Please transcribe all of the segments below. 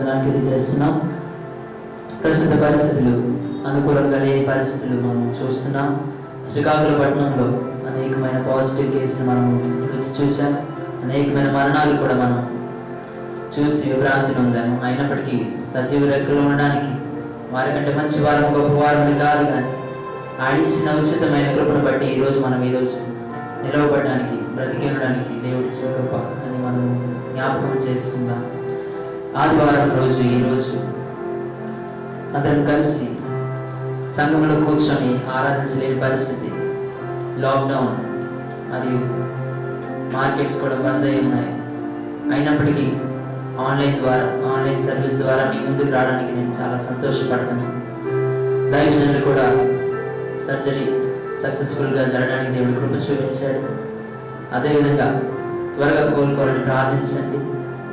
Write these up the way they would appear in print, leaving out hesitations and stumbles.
వందనాలు తెలియజేస్తున్నాం. ప్రస్తుత పరిస్థితులు అనుకూలంగా లేని పరిస్థితులు మనం చూస్తున్నాం. శ్రీకాకుళపట్నంలో అనేకమైన పాజిటివ్ కేసులు మనం రుచి చూసాం. అనేకమైన మరణాలు కూడా మనం చూసి విభ్రాంతి ఉందాము. అయినప్పటికీ సజీవ రెక్కలు ఉండడానికి వారికంటే మంచి వారం గొప్ప వారిని కాదు, కానీ ఆడిచ్చిన ఉచితమైన కృపను బట్టి ఈరోజు నిలవబడడానికి బ్రతికి ఉండడానికి దేవుడి కృప అని మనం జ్ఞాపకం చేసుకుందాం. ఆదివారం రోజు ఈరోజు అందరం కలిసి సంఘంలో కూర్చొని ఆరాధించలేని పరిస్థితి, లాక్డౌన్ మరియు మార్కెట్స్ కూడా బంద్ అయి ఉన్నాయి. అయినప్పటికీ ఆన్లైన్ సర్వీస్ ద్వారా మీ ముందుకు రావడానికి నేను చాలా సంతోషపడుతున్నాను. దైవజనులు కూడా సర్జరీ సక్సెస్ఫుల్గా జరగడానికి దేవుడు కృప చూపించాడు. అదేవిధంగా త్వరగా కోలుకోవాలని ప్రార్థించండి.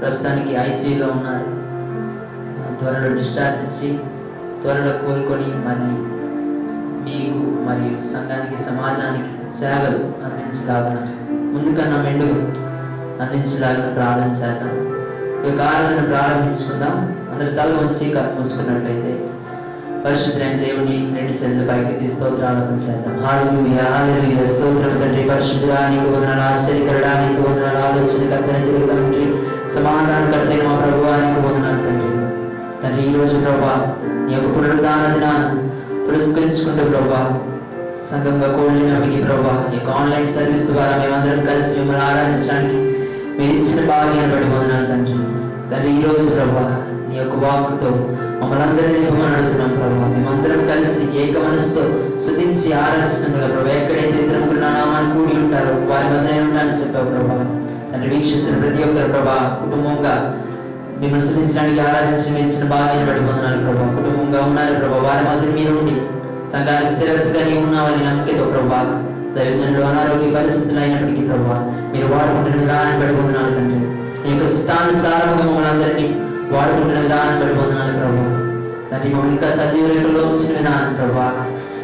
ప్రస్తుతానికి ఐసీయూలో ఉన్నారు. త్వరలో డిశ్చార్జ్ ఇచ్చి త్వరలో కోలుకొని మళ్ళీ మీకు మరియు సంఘానికి సమాజానికి సేవలు అందించలాగా ముందుకన్నా మెండుగా అందించలాగా ప్రార్థన చేద్దాం. ఈ యొక్క ఆరాధన ప్రారంభించుకుందాం. అందరి తల వచ్చి కప్పు మూసుకున్నట్లయితే పరిశుద్ధులైన దేవుని రెండు చేతుల పైకి స్తోత్రాలను చేద్దాం. హల్లెలూయా హల్లెలూయా. స్తోత్రం తండ్రి, పరిశుద్ధుడా నీకు వందనాలు, ఆశ్చర్యకరుడా నీకు వందనాలు, ఆలోచనకర్తైన తండ్రి, సమాధానకర్తైన మా ప్రభువా నీకు వందనాలు తండ్రి. తండ్రి ఈ రోజు ప్రభా నీ యొక్క పునరుద్ధాన దినాన్ని పురస్కరించుకుంటూ ప్రభా సంఘంగా కూడినప్పటికీ ప్రభా ఈ యొక్క ఆన్లైన్ సర్వీస్ ద్వారా మేమందరం కలిసి మిమ్మల్ని ఆరాధించడానికి మీరు ఇచ్చిన భాగ్యాన్ని బట్టి వందనాలు తండ్రి. తండ్రి ఈ రోజు ప్రభా నీ యొక్క వాక్కుతో మమ్మల్ని అందరినీ నింపమని అడుగుతున్నాం ప్రభా. మేమందరం కలిసి ఏక మనసుతో స్తుతించి ఆరాధిస్తుండగా ప్రభా ఎక్కడైతే ఇద్దరు ముగ్గురు నా నామాన్ని కూడి ఉంటారో వారి మధ్యనే ఉంటానని చెప్పావు ప్రభా. తండ్రి వీక్షిస్తున్న ప్రతి ఒక్కరు ప్రభా కుటుంబంగా మిమ్మల్ని స్తుతించడానికి ఆరాధించడం ఇచ్చిన భాగ్యాన్ని బట్టి వందనాలు ప్రభా. కుటుంబంగా ఉన్నారు ప్రభా, వారి మధ్య మీరు ఉండి సంఘానికి శిరస్సుగా నీవు ఉన్నావని నమ్మకంతో ప్రభా. దైవజనులు అనారోగ్య పరిస్థితులు అయినప్పటికీ ప్రభా మీరు వాడుకుంటున్న విధానాన్ని బట్టి వందనాలు తండ్రి. నీ యొక్క స్థానుసారముగా మమ్మల్ని అందరినీ వాడుకుంటున్న విధానాన్ని బట్టి వందనాలు ప్రభా. తండ్రి మమ్మల్ని ఇంకా సజీవ రేఖలో ఉంచిన విధానం ప్రభా.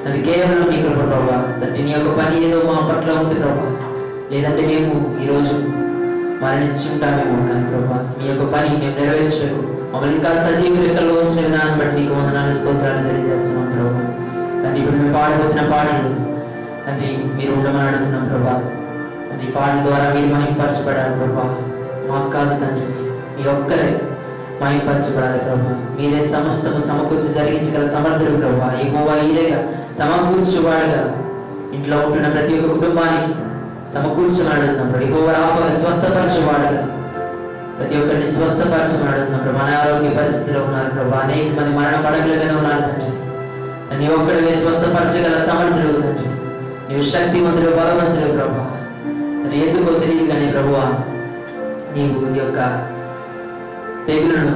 తండ్రి కేవలం నీ కృప ప్రభా. తండ్రి నీ యొక్క పని ఏదో మా పట్ల ఉంది ప్రభా, లేదంటే మేము ఈరోజు మరణించి ఉంటామేమో కానీ ప్రభా మీ యొక్క పని మేము నెరవేర్చలేదు. మమ్మల్ని ఇంకా సజీవ రేఖలో ఉంచిన విధానం బట్టి నీకు వందనాలు స్తోత్రాలు తెలియజేస్తున్నాం ప్రభా. తండ్రి ఇప్పుడు మేము పాడబోతున్న పాటలు తండ్రి మీరు ఉండమని అడుగుతున్నాం ప్రభా. తండ్రి పాటల ద్వారా మీరు మహింపరచబడాలి ప్రభా. మాకు కాదు తండ్రి, మీ ఒక్కరే మహింపరచబడాలి ప్రభా. మీరే సమస్తము సమకూర్చి జరిగించగల సమర్థుడు ప్రభా. యెహోవా ఈరేగా సమకూర్చువాడుగా ఇంట్లో ఉంటున్న ప్రతి ఒక్క కుటుంబానికి సమకూర్చమని అడుగుతున్నాం ప్రభా. యెహోవా రాపగా స్వస్థపరచువాడుగా ప్రతి ఒక్కరిని స్వస్థపరచమని అడుగుతున్నాం ప్రభా. అనారోగ్య పరిస్థితిలో ఉన్నారు ప్రభా, అనేక మంది మరణ పడగల మీద ఉన్నారు తండ్రి. నీ ఒక్కడివే స్వస్థపరచగల సమర్థుడు తండ్రి. నీవు శక్తివంతుడు బలవంతుడు ప్రభా. ఎందుకో తెలియదు కానీ ప్రభువా నీవు ఈ యొక్క తెగులను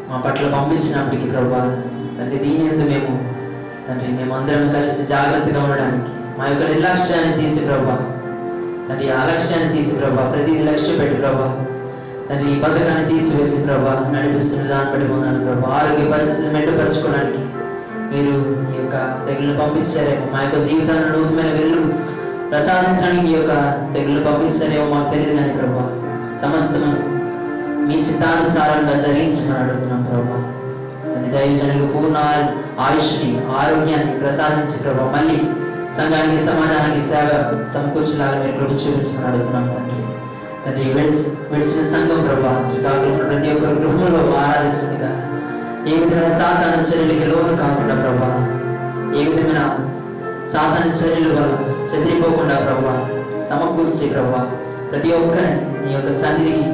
మా పట్ల పంపించినప్పటికీ ప్రభా తండ్రి దీని ఎందుకు మేమందరం కలిసి జాగ్రత్తగా ఉండడానికి మా యొక్క నిర్లక్ష్యాన్ని తీసి ప్రభా తండ్రి అలక్ష్యాన్ని తీసి ప్రభా ప్రతిదీ లక్ష్య పెట్టి ప్రభా తండ్రి ఈ పథకాన్ని తీసివేసి ప్రభా నడిపిస్తున్న దాన్ని బట్టి పొందాను ప్రభా. ఆరోగ్య పరిస్థితిని మెండుపరచుకోవడానికి మీరు ఈ యొక్క తెగులను పంపించారేమో, మా యొక్క జీవితాలను నూతనమైన వెలుగు ప్రసాదించడానికి ఈ యొక్క తెగులు పంపించారేమో మాకు తెలియదు కానీ ప్రభా సమస్తము మీ చిత్తానుసారంగా జరిగించమని అడుగుతున్నాం ప్రభా. తన దైవజనులకు పూర్ణ ఆయుష్ని ఆరోగ్యాన్ని ప్రసాదించి ప్రభా మళ్ళీ సంఘానికి సమాజానికి సేవ సమకూర్చలాగా మీరు కృప చూపించమని అడుగుతున్నాం తండ్రి. తండ్రి విడిచిన సంఘం ప్రభా శ్రీకాకుళంలో ప్రతి ఒక్కరు గృహంలో ఆరాధిస్తుండగా ఏ విధమైన సాతాను చర్యలకి లోను కాకుండా ప్రభా, ఏ విధమైన సాతాను చర్యల వల్ల చెదిరిపోకుండా ప్రభా సమకూర్చి ప్రభా ప్రతి ఒక్కరిని నీ యొక్క సన్నిధికి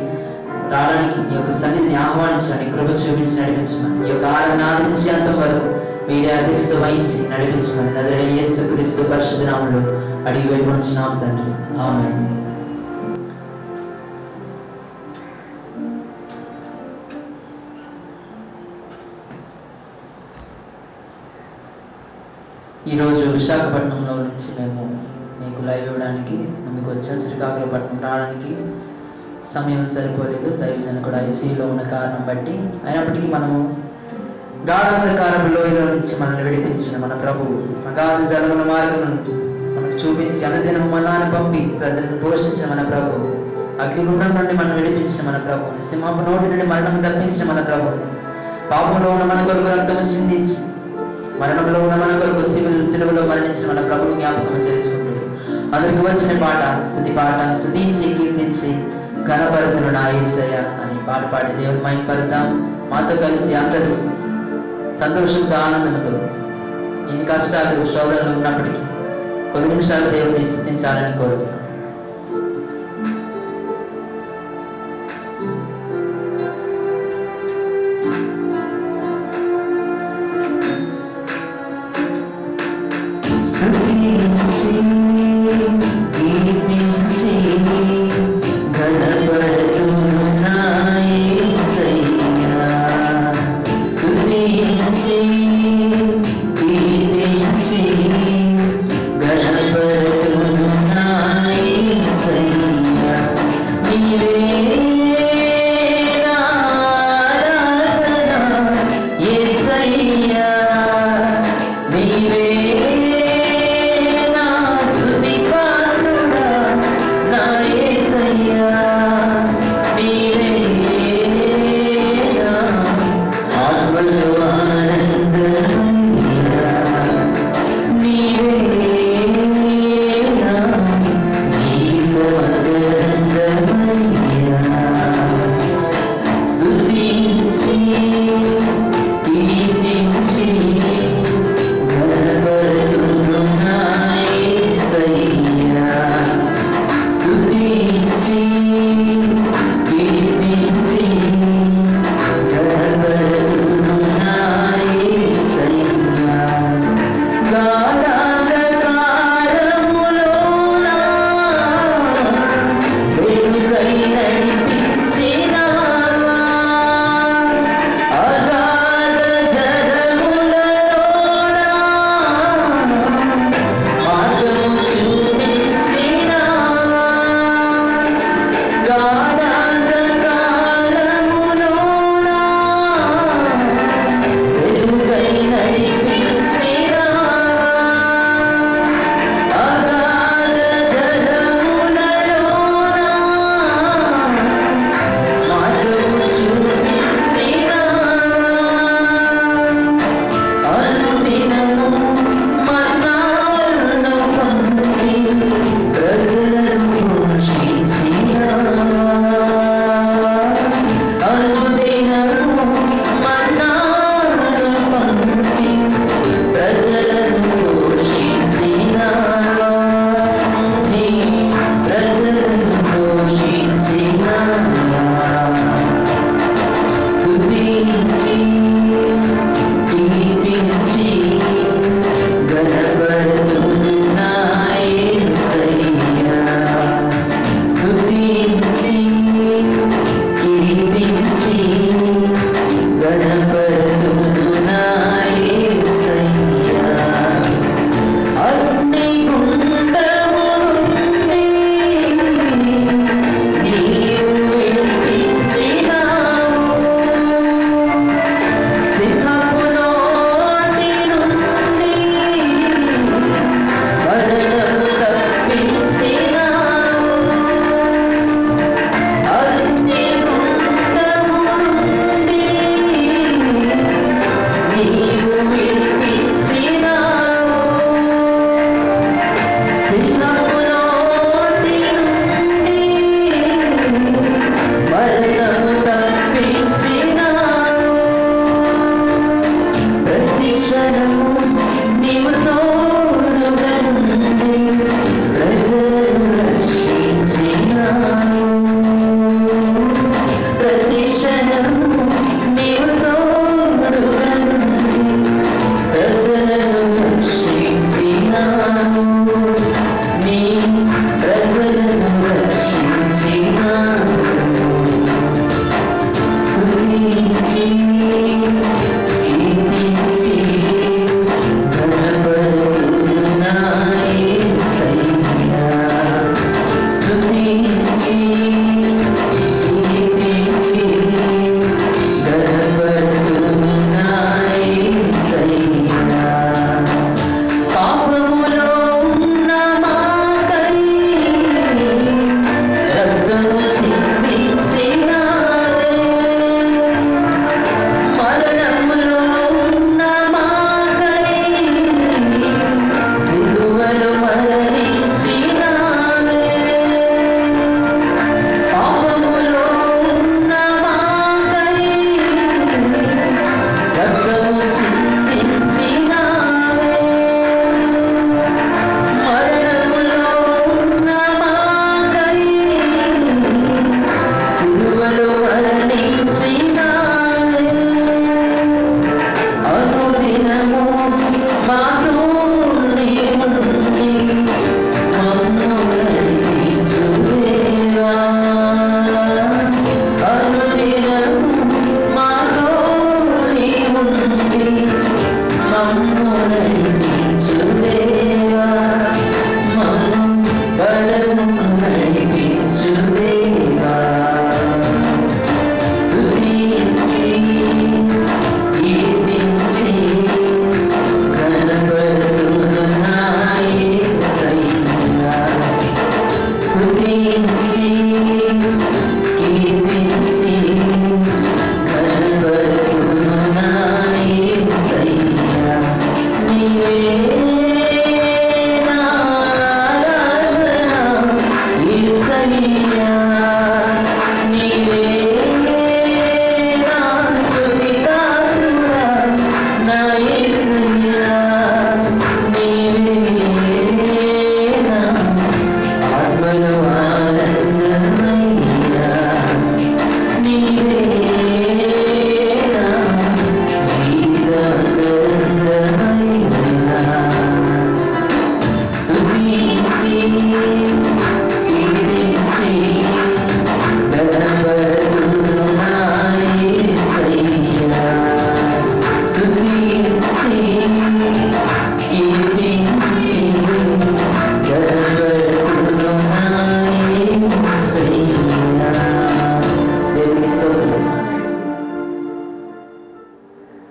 రావడానికి నీ యొక్క సన్నిధిని ఆహ్వానించడానికి కృప చూపించి నడిపించమని ఈ యొక్క ఆరాధన ఆదరించి అంతం వరకు మీరే అధ్యక్షత వహించి నడిపించమని నజరేయుడైన యేసుక్రీస్తు పరిశుద్ధ నామములో అడిగి వేడుకొనుచున్నాం తండ్రి. ఆమేన్. ఈరోజు విశాఖపట్నంలో నుంచి మేము మీకు లైవ్ ఇవ్వడానికి ముందుకు వచ్చాం. శ్రీకాకుళపట్నం రావడానికి సమయం సరిపోలేదు, దైవజన కూడా ఐసీయూలో ఉన్న కారణం బట్టి. అయినప్పటికీ మనము గాఢాంధకారపు లోయలో నుంచి మనల్ని విడిపించిన మన ప్రభువు అగాధ జలముల మార్గం మనకు చూపించి అనుదినం మన్నాను పంపి ప్రజలను పోషించిన మన ప్రభువు అగ్నిగుండం నుండి మనం విడిపించిన మన ప్రభువుని, సింహపు నోటి నుండి మరణం తప్పించిన మన ప్రభువుని, పాపంలో ఉన్న మన కొరకు రక్తము చిందించి మరణంలో ఉన్న మన కొరకు సిలువలో మరణించిన మన ప్రభువు జ్ఞాపకం చేసుకుంటూ అందరికి వచ్చిన పాట స్తుతించి కీర్తించి ఘనపరుతులు నా యేసయ్య అని పాట పాడి దేవుని మహిమపరుద్దాం. మాతో కలిసి అందరూ సంతోషంతో ఆనందంతో ఇన్ని కష్టాలు శోధనలు ఉన్నప్పటికీ కొద్ది నిమిషాలు దేవుని స్తుతించాలని కోరుతున్నాం. కీర్తించి ఘనపరతును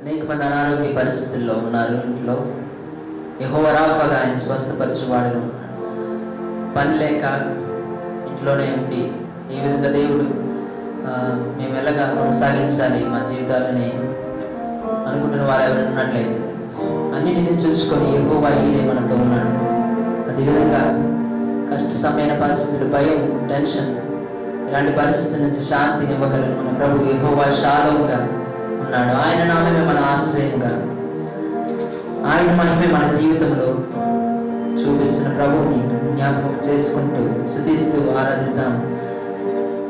అనేక మంది అనారోగ్య పరిస్థితుల్లో ఉన్నారు. ఇంట్లో యెహోవా రాఫాగా ఆయన స్వస్థపరచువాడుగా ఉన్నాడు. పని లేక ఇంట్లోనే ఉండి ఈ విధంగా దేవుడు మేము ఎలాగా కొనసాగించాలి మా జీవితాలని అనుకుంటున్న వారు ఎవరు ఉన్నట్లయితే అన్నిటిని చూసుకొని యెహోవా ఈయనే మనతో ఉన్నాడు. అదేవిధంగా కష్ట సమయమైన పరిస్థితులు, భయం, టెన్షన్ ఇలాంటి పరిస్థితుల నుంచి శాంతిని ఇవ్వగలరు మన ప్రభు యెహోవా షాలోమ్గా ఉన్నాడు. ఆయన నామమే మన ఆశ్రయంగా, ఆయన మహిమే మన జీవితంలో చూపిస్తున్న ప్రభువుని జ్ఞాపకం చేసుకుంటూ స్తుతిస్తూ ఆరాధిద్దాం.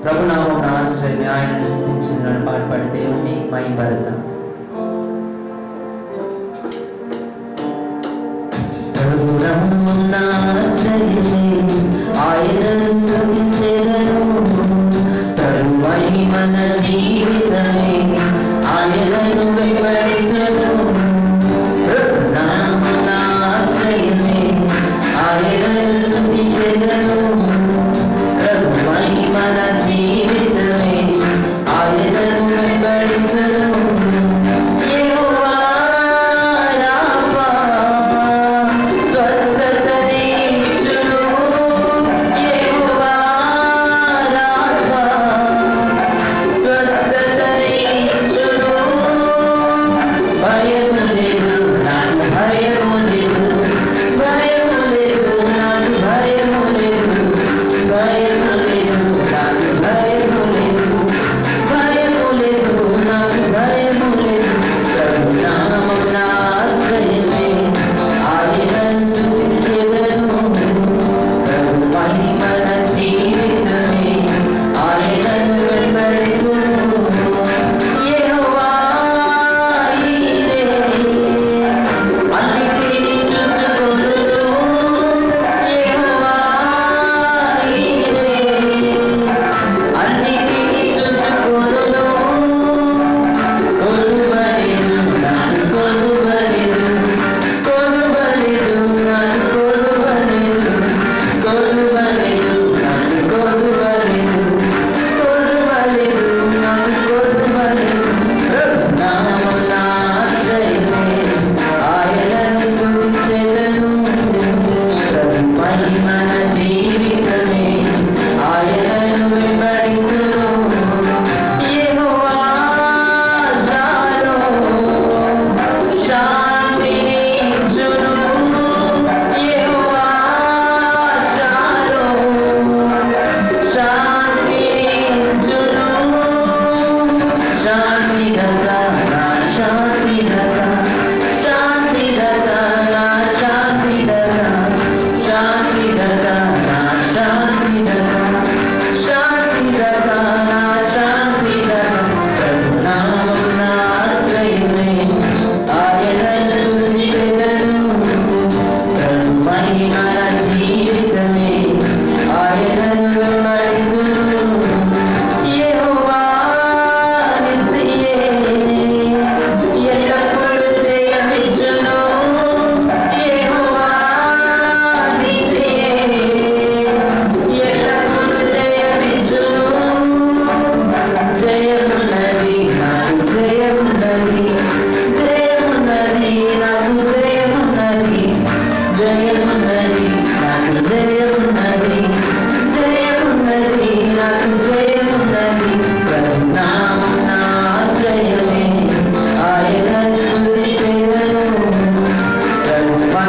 ప్రభు నామం ఆశ్రయమే, ఆయనను స్తుతించిన పాటుపడి దేవుణ్ణి మహిమపడతాం. ప్రభు నామం ఆశ్రయమే, ఆయనను స్తుతించెదను. ప్రభువై మన జీవితమే, ఆయనను వెంబడించెదను. ప్రభు నామం ఆశ్రయమే, ఆయనను స్తుతించెదను. ప్రభువై మన జీవితమే, ఆయనను వెంబడించెదను. యెహోవా రాఫా స్వస్థతనిచ్చును. యెహోవా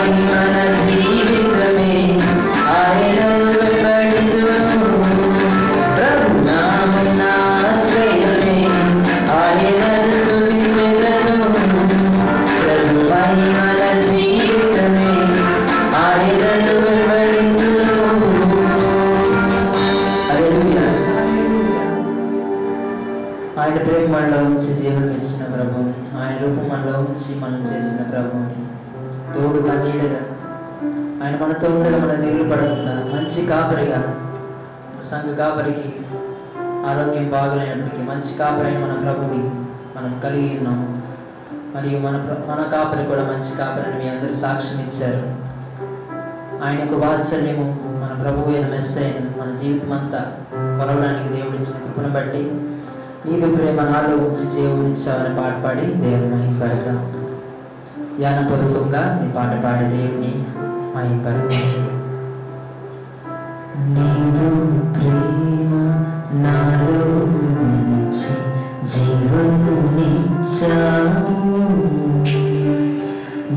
మహిమల జీవితమే ఆయనను వెంబడింతును. ప్రభు నామమున ఆశ్రయమే ఆయనను స్తుతించెదను. ప్రభు మహిమల జీవితమే ఆయనను వెంబడింతును. హల్లెలూయా. ఆయన ప్రేమ మనలో ఉంచి జీవనం ఇచ్చిన ప్రభువుని, ఆయన రూపం మనలో ఉంచి మనం చేసిన ప్రభువుని, తోడు కన్నీడుగా ఆయన మనతో ఉండగా మన దిగులు పడకుండా మంచి కాపరిగా, సంఘ కాపరికి ఆరోగ్యం బాగలేనప్పటికీ మంచి కాపరి మన ప్రభువుని మనం కలిగి ఉన్నాము. మరియు మన కాపరి కూడా మంచి కాపరిని మీ అందరూ సాక్ష్యం ఇచ్చారు. ఆయన యొక్క వాత్సల్యము మన ప్రభువు అయిన మెస్సయ్యను మన జీవితం అంతా కొలవడానికి దేవుడు ఇచ్చిన కృపను బట్టి నీదు ప్రేమ నాలో ఉంచి జీవనిచ్చావని పాట పాడి దేవుని మహిమపడతాం. ధ్యానపూర్వకంగా ఈ పాట పాడి దేవుని మహిమపడతాం. నీదు ప్రేమ నాలో ఉంచి జీవనిచ్చావు,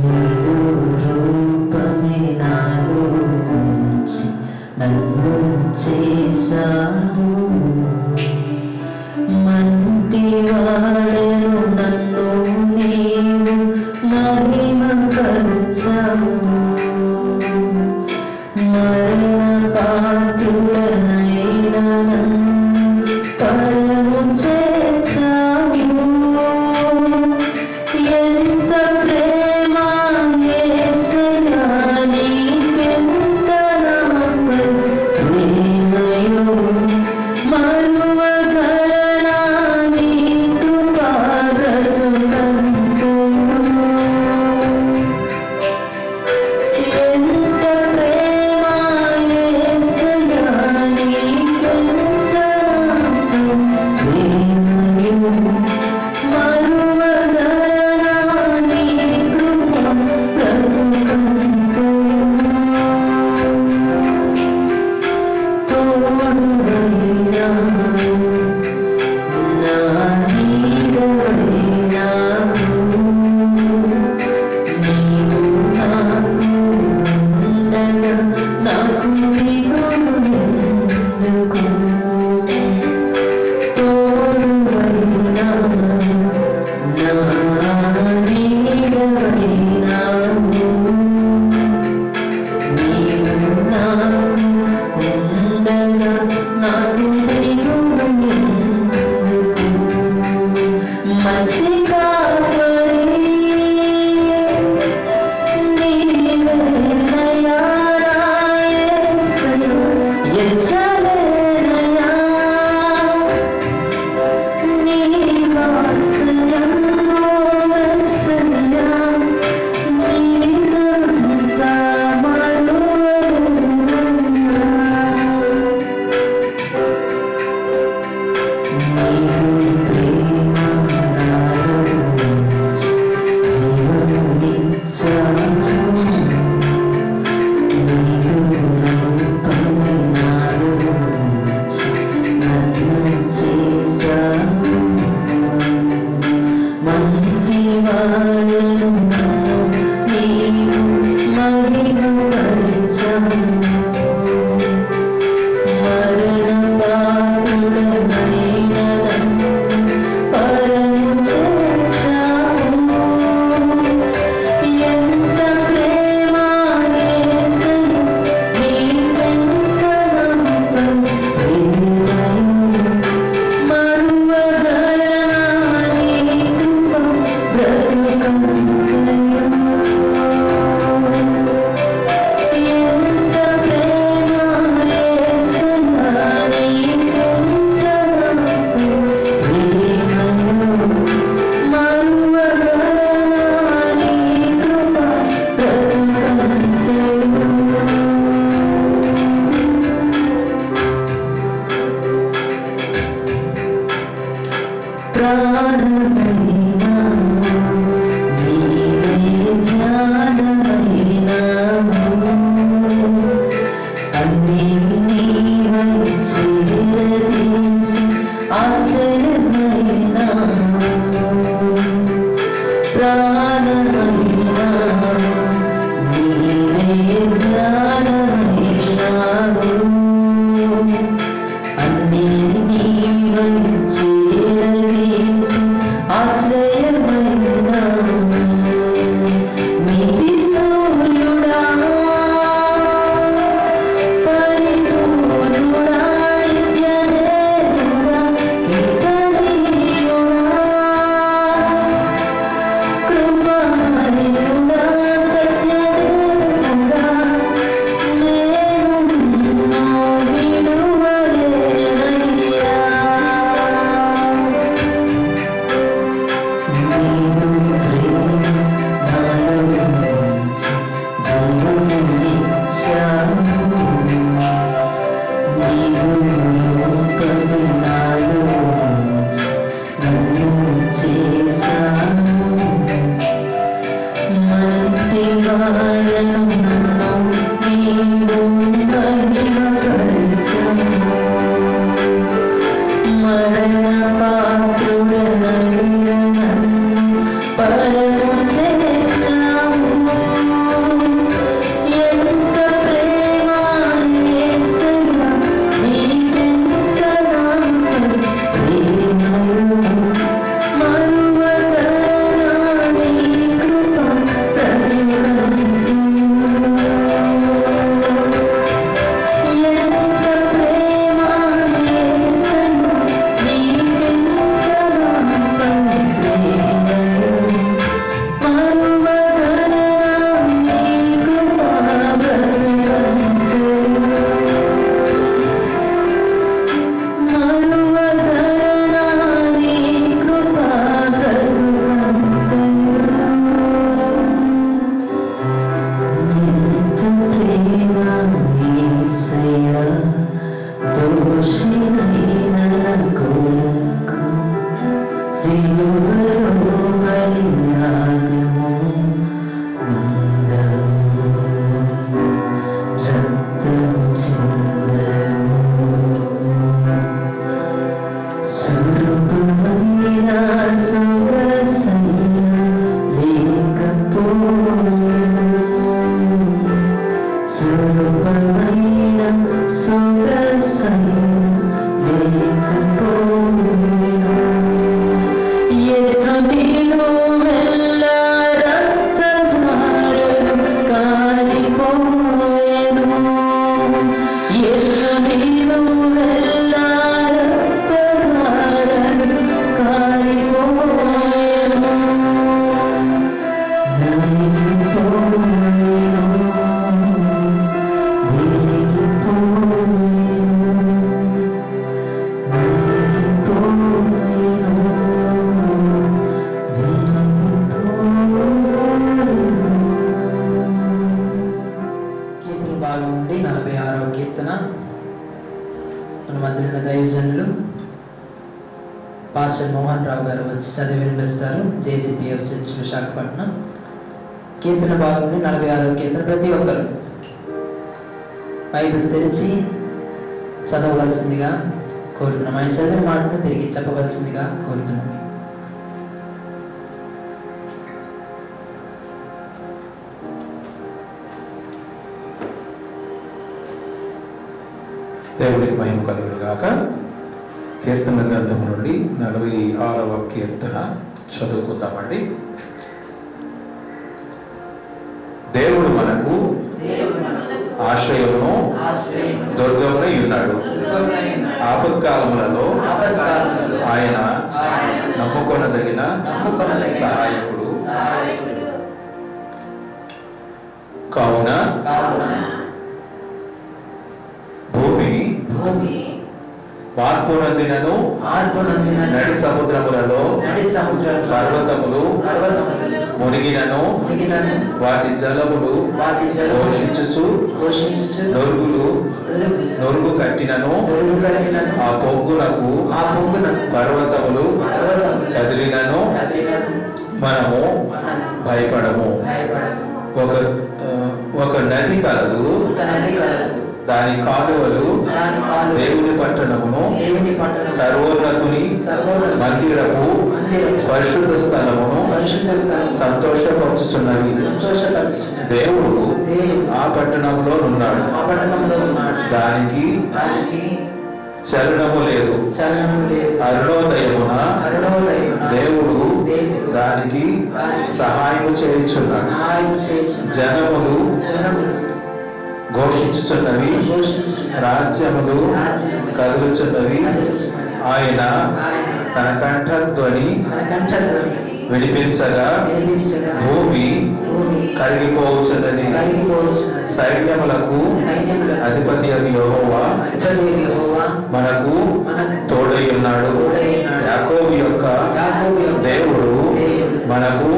నీదు రూపమే నాలో ఉంచి నన్ను చేశావు. మంటి వాడను నన్ను నీవు మహిమపరచావు. మరణ పాత్రులనైన నన్ను పరము చేశావు. ఎంత ప్రేమ యేసయ్యా నీకెంత నాపై ప్రేమయో మరువగలనా నీ కృపారఘునందు. ఎంత ప్రేమ యేసయ్యా నీకెంత పాస్టర్ మోహన్ రావు గారు వచ్చి చదివి వినిపిస్తారు. జేసీపీఎఫ్ చర్చ్ విశాఖపట్నం. కీర్తన భాగంలో 46వ కీర్తన ప్రతి ఒక్కరు బైబిల్ తెరిచి చదవవలసిందిగా కోరుతున్నాం. ఆయన చదివిన మాటను తిరిగి చెప్పవలసిందిగా కోరుతున్నాం. దేవుడికి మహిమ కలుగును గాక. కీర్తన గ్రంథం నుండి 46వ కీర్తన చదువుకుందామండి. దేవుడు మనకు ఆశ్రయమును దుర్గమునై ఉన్నాడు. ఆపత్కాలములలో ఆయన నమ్ముకొనదగిన సహాయకుడు. కావున భూమి మార్పు నొందినను నడి సముద్రములలో పర్వతములు మునిగినను వాటి జలములు ఘోషించుచు నొరుగు కట్టినను ఆ పొంగునకు పర్వతములు కదిలినను మనము భయపడము. ఒక నది కలదు, దాని కాలువలు దేవుని పట్టణమును సర్వోన్నతుని మందిరపు పరిశుద్ధ స్థలమును సంతోషపరచుచున్నవి. దేవుడు ఆ పట్టణంలో ఉన్నాడు, దానికి చలనము లేదు. అరుణోదయమున దేవుడు దానికి సహాయం చేయుచున్నాడు. జనములు ఘోషించుచున్నవి, రాజ్యములు కదులుచున్నవి. ఆయన తన కంఠధ్వని విడిపించగా భూమి కరిగిపోవచ్చున్నది. సైన్యములకు అధిపతి యెహోవా మనకు తోడై ఉన్నాడు. యాకోబు యొక్క దేవుడు మనకు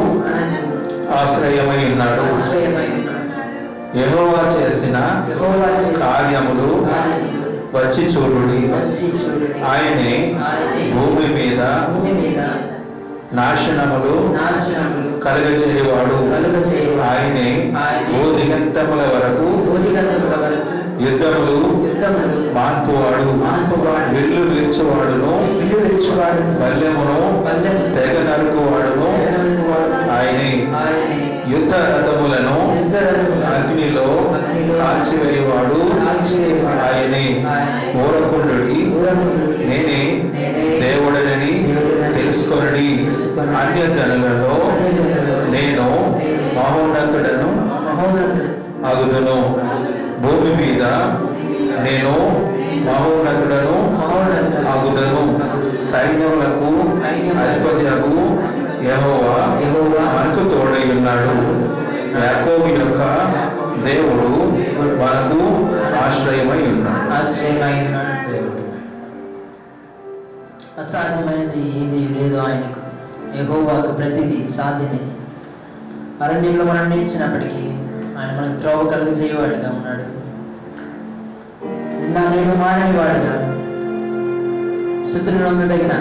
ఆశ్రయమై ఉన్నాడు. యెహోవా చేసిన కార్యములు వచ్చి చూడుడి. ఆయనే భూమి మీద నాశనములు కలుగచేయువాడు. ఆయనే భూదిగంతముల వరకు యుద్ధములు మాన్పువాడు. విల్లు విరుచువాడును బల్లెమును తెగ నరుకువాడును ఆయనే. యుద్ధ రథములను అగ్నిలో కాల్చివేయువాడు ఆయనే. ఊరకుండుడి, నేనే దేవుడనని తెలుసుకొనుడి. అన్య జనులలో నేను మహోన్నతుడను అగుదును. భూమి మీద నేను మహోన్నతుడను అగుదును. సైన్యములకు అధిపతియగు యెహోవా మనకు తోడై ఉన్నాడు. యాకోబు యొక్క దేవుడు మనకు ఆశ్రయమై ఉన్నాడు. అసాధ్యమైనది ఏది లేదు ఆయనకు. యెహోవాకు ప్రతిదీ సాధ్యమే. అరణ్యంలో మనం నిలిచినప్పటికీ ఆయన మనకు త్రోవ కలుగజేయవాడుగా ఉన్నాడు. నిన్న నేను మానవాడుగా శుద్ధులను పొందదగిన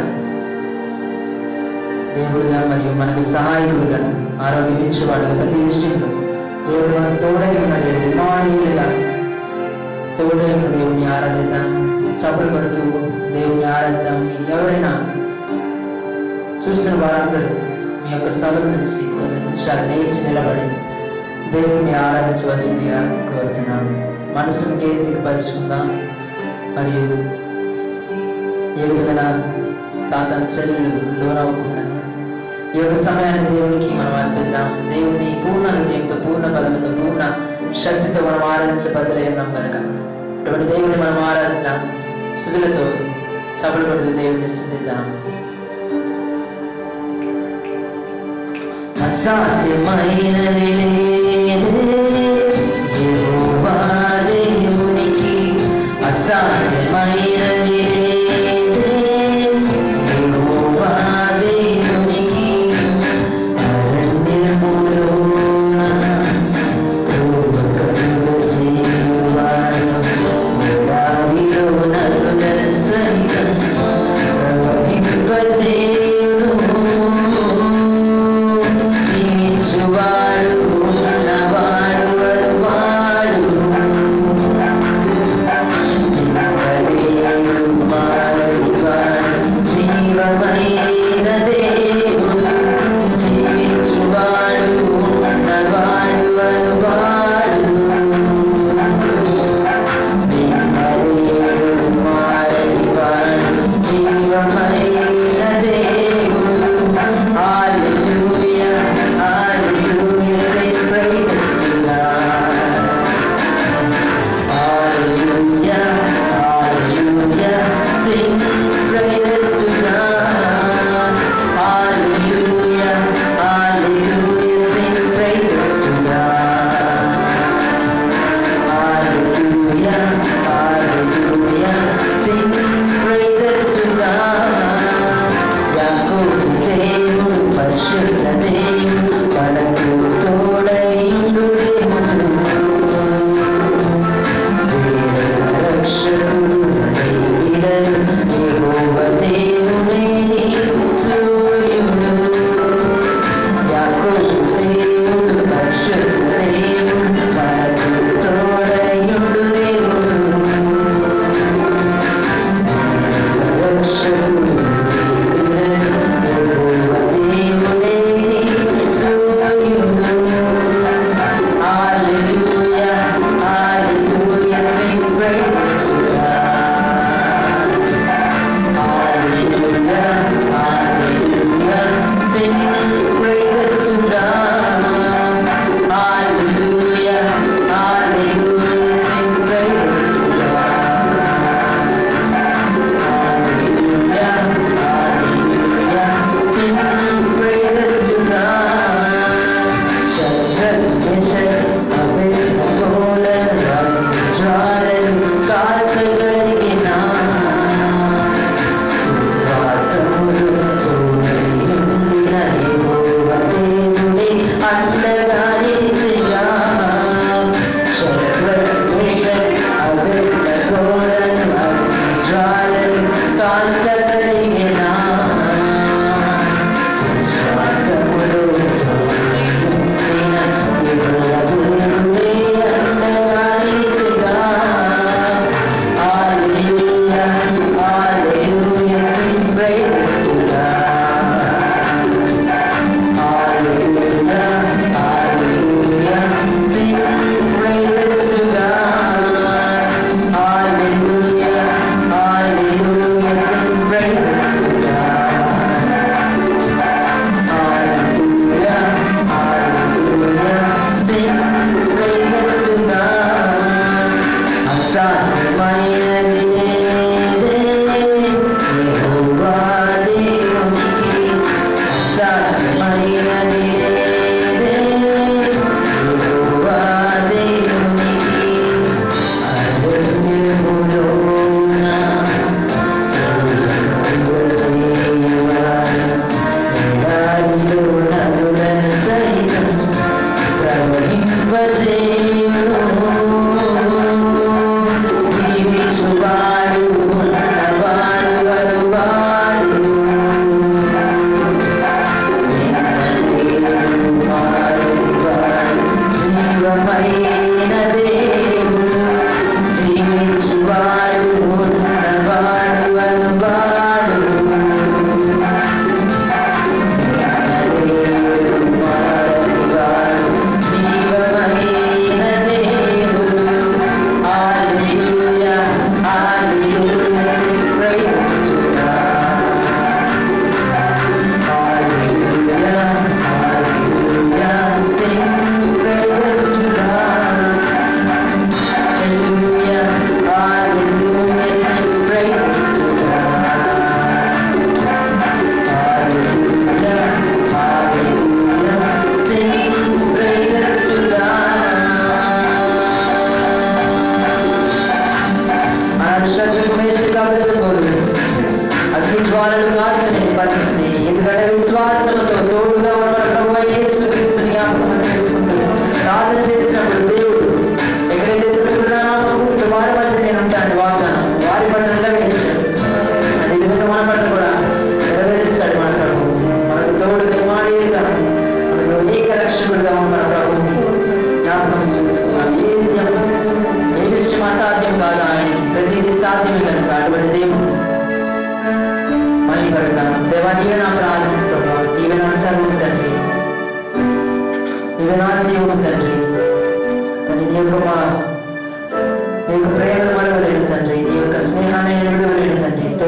దేవుడుగా మరియు మనకు సహాయకుడుగా ఆరోగ్యం ఇచ్చేవాడుగా ప్రతి విషయంలో దేవుడు మనకు తోడై ఉన్న దేవుడు, ఇమానుయేలుగా తోడై ఉన్న దేవుడిని ఆరాధిద్దాం. చప్పులు పడుతూ దేవుడిని ఆరాధిద్దాం. ఎవరైనా చూసిన వారందరూ మీ యొక్క స్థలం నుంచి కొన్ని నిమిషాలు లేచి నిలబడి దేవుడిని ఆరాధించవలసిందిగా కోరుతున్నాను. మనసును కేంద్రీకపరుచుకుందాం. మరియు ఏ విధమైన సాతాను చర్యలు లోనవ్వకుండా ఈ యొక్క సమయాన్ని దేవునికి మనం అర్పిద్దాం. దేవుని పూర్ణ హృదయంతో, పూర్ణ బలంతో, పూర్ణ శక్తితో మనం ఆరాధించబద్దలై ఉన్నాం కనుక ఇటువంటి దేవుని మనం ఆరాధిద్దాం. స్తుతులతో చప్పుడు పడుతూ దేవుని స్తుతిద్దాం. అసాధ్యమైనది యెహోవా దేవునికి, అసాధ్యమైనది యెహోవా దేవునికి. అరణ్యములోన త్రోవ కలుగజేయువాడు, ఎడారిలో నదులను సైతం ప్రవహింపజేయును. జీవించువాడు ఉన్నవాడు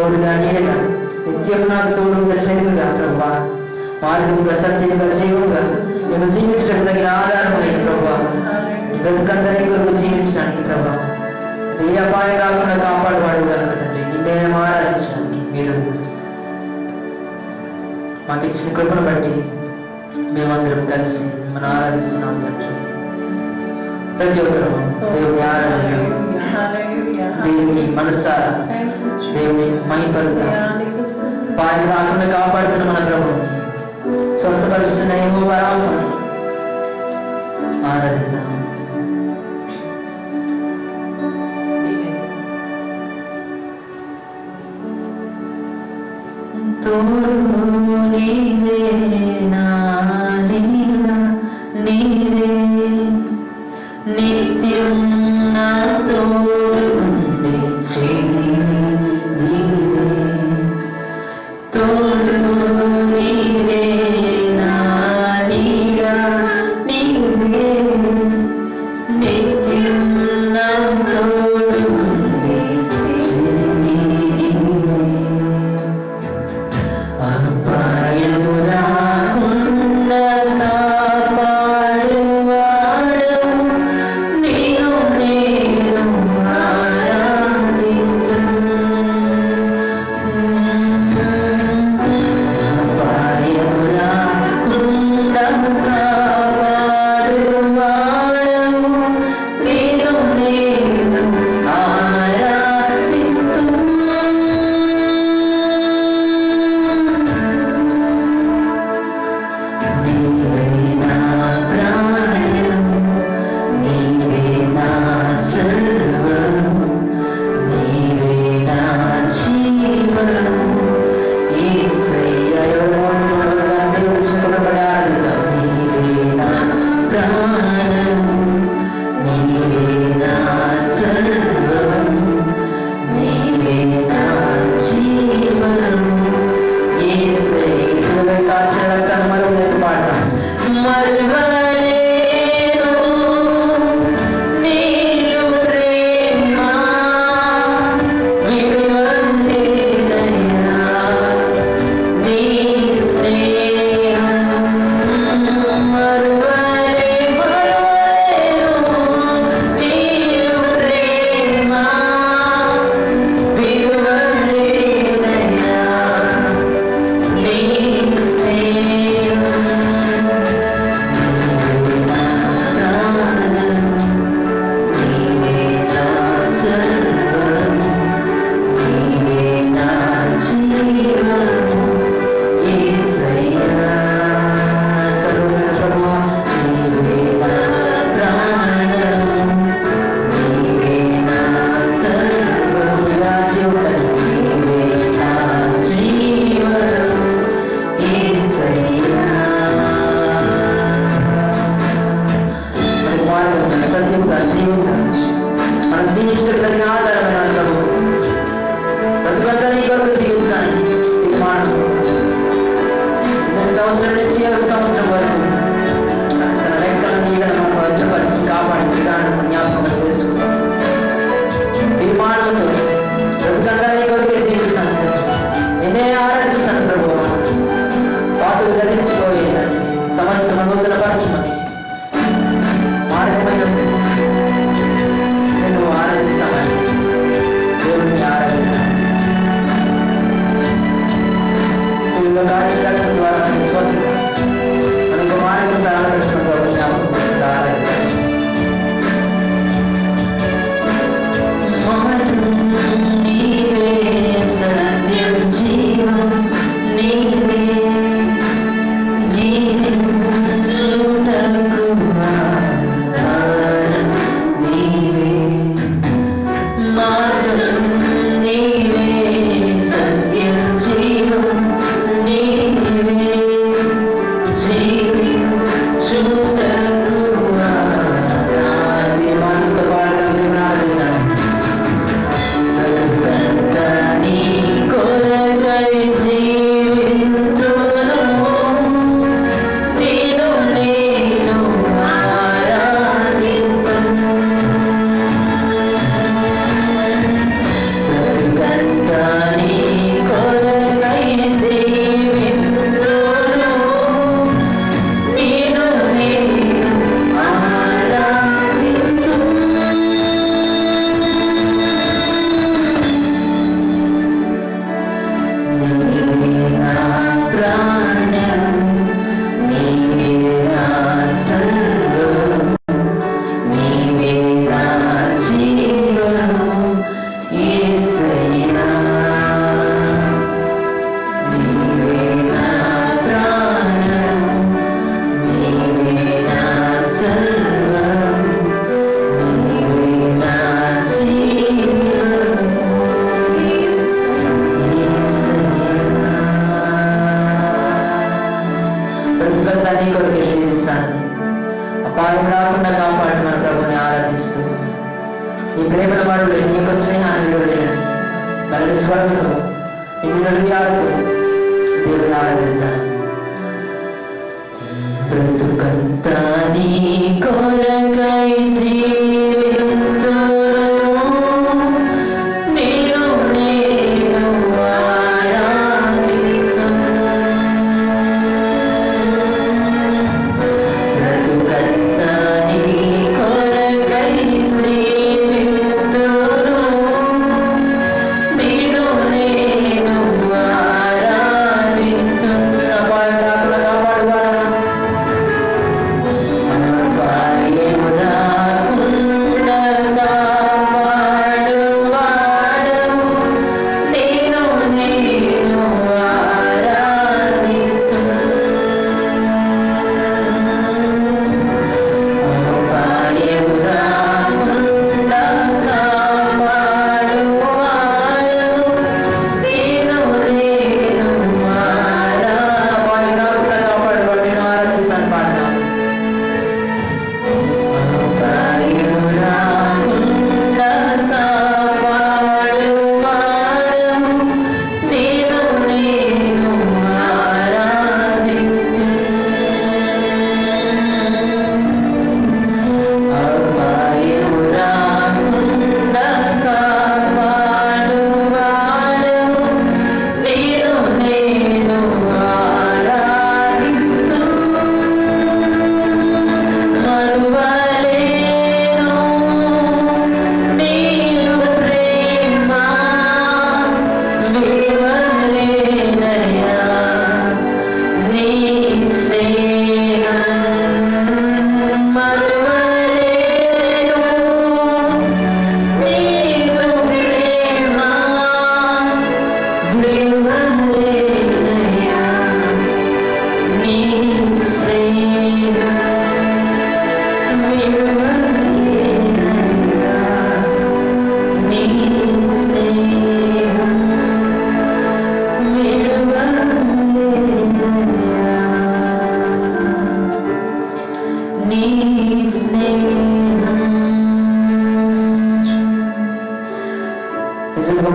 తోడుగా నీడగా నిత్యం నాకు తోడుగా శ్రేణుగా ప్రభా మార్గముగా సత్యముగా జీవముగా మేము జీవించడానికి తగిన ఆధారముగా ప్రభా బ్రతుకందరి కొరకు జీవించడానికి ప్రభా ఏ అపాయం రాకుండా కాపాడవాడు తండ్రి నిన్నే ఆరాధించడానికి మీరు మాకు ఇచ్చిన కృపను బట్టి మేమందరం కలిసి మిమ్మల్ని ఆరాధిస్తున్నాం తండ్రి. ప్రతి ఒక్కరు దేవుని ఆరాధన దేవుని మనసారా దేవుని మహిమపరుతా వారిని రాకుండా కాపాడుతున్న మన ప్రభు స్వస్థపరుస్తున్న ఏమో వరాలు ఆరాధిద్దాం. తోడు నీవే నా నీడ నీవే నిత్యం నా తోడు ఉండే చెలి నీవే తోడు నీవే నా నీడ నీవే నిత్యం నా తోడు ఉండే చెలి నీవే అపాయము రాకుండా కాపాడువాడవు నీవు నేను ఆరాధింతును. అపాయము రాకుండా కాపాడువాడవు నీవు నేను ఆరాధింతును. నీవే నా ప్రాణము నీవే నా సర్వము నీవే నా జీవము యేసయ్యా దేవుడు చెప్పబడాలి. నీవే నా ప్రాణము నీవే నా సర్వము నీవే నా జీవము యేసయ్యా కాచరకం మరువలేని పాట మరువలేను నీవు ప్రేమ విడువలేనయ్యా నీ స్నేహం మరువలేను నీవు ప్రేమ విడువలేనయ్యా నీ స్నేహం నీవే నా సర్వము నీవే నా జీవము యేసయ్యా సర్వోన్నత ప్రభువా నీవే నా ప్రాణము నీవే నా సర్వము నీవే నా జీవము యేసయ్యా సత్యంగా జీవంగా మనం జీవించగలిగిన ఆధారమైన ప్రభు ప్రతిబంధ నీ కొరకు జీవిస్తాను. ఇది మానవు 3 సంవత్సరం నుంచి 1 సంవత్సరం వరకు తన లెక్కల నీడను మనం భద్రపరిచి కాపాడి విధానం జ్ఞాపకం చేసుకుంటాం. ఇది మానవుతో ప్రతిబంధ నీ కొరకే జీవిస్తాను. నేనే ఆరాధిస్తాను ప్రభు. పాతలు ధరించుకోలేదు సంవత్సరం నూతన పరచమని మార్గమైన నేను ఆరాధిస్తామని దేవుడిని ఆరాధిస్తాను. శిలువ కాల్చడం ద్వారా మనకి స్వస్థత మనకు మార్గం సరళపరిచిన ప్రభు జ్ఞాపకం చేసుకుంటూ ఆరాధిస్తాను. ఈ ప్రేమల వాడు నీ యొక్క స్నేహాన్ని విడవలేదని నన్ను స్వరంతో నిన్ను నడియాడుతూ దేవుని ఆరాధిద్దాం. బ్రతుకంతా నీ కొరకై జీవింతును, నేను ఆరాధింతును. బ్రతుకంతా నీ కొరకై జీవింతును, నేను ఆరాధింతును.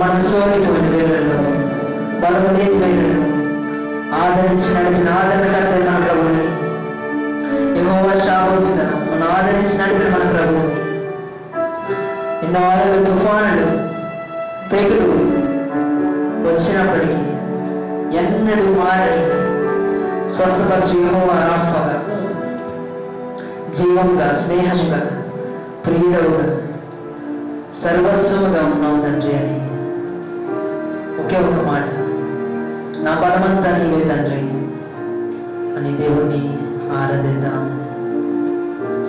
మనసులోని వేళల్లో బలమైన వేళల్లో ఆదరించి నడిపిన ఆదరణకర్త మన ప్రభుని యెహోవా షాబోస్ మన ఆదరించి నడిపిన మన ప్రభుని ఎన్నో అలలు తుఫానులు తెగులు వచ్చినప్పటికీ ఎన్నడూ మారి స్వస్థపరిచి యెహోవా రాఫా జీవంగా స్నేహంగా ప్రియుడవుగా సర్వస్వముగా ఉన్నావు తండ్రి అని ఒకే ఒక మాట, నా బలమంతా నీవే తండ్రి అని దేవుణ్ణి ఆరాధిద్దాం.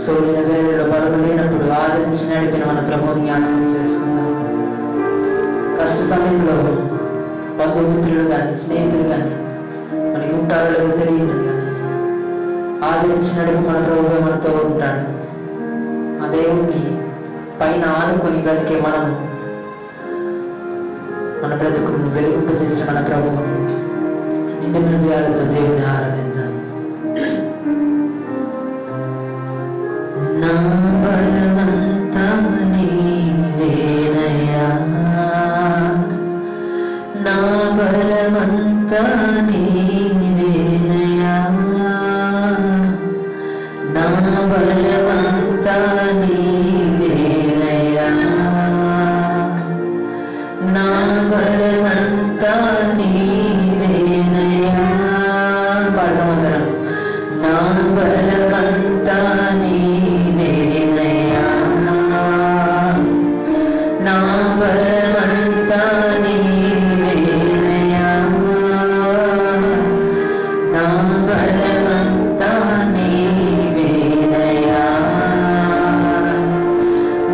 సూర్యుని వేళలో బలము లేనప్పుడు ఆదరించి నడిపిన మన ప్రభువుని జ్ఞాపకం చేసుకుందాం. కష్ట సమయంలో బంధుమిత్రులు కానీ స్నేహితులు కానీ మనకి ఉంటారో లేదో తెలియదు కానీ ఆదరించి నడిపి మన ప్రభువు మనతో ఉంటాడు. ఆ దేవుణ్ణి పైన ఆనుకొని బ్రతికే మనము మన బ్రతుకును వెలుగుంపజేసిన మన ప్రభువుని నిండు హృదయాలతో దేవుని ఆరాధిద్దాం. నా బలమంతా నీవేనయ్యా, నా బలమంతా నీవేనయ్యా, నా బలమంతా నీవేనయ్యా, నా బలమంతా నీవేనయ్యా. పాడదాం. నా బలమంతా నీవేనయ్యా, నా బలమంతా నీవేనయ్యా, నా బలమంతా నీవేనయ్యా,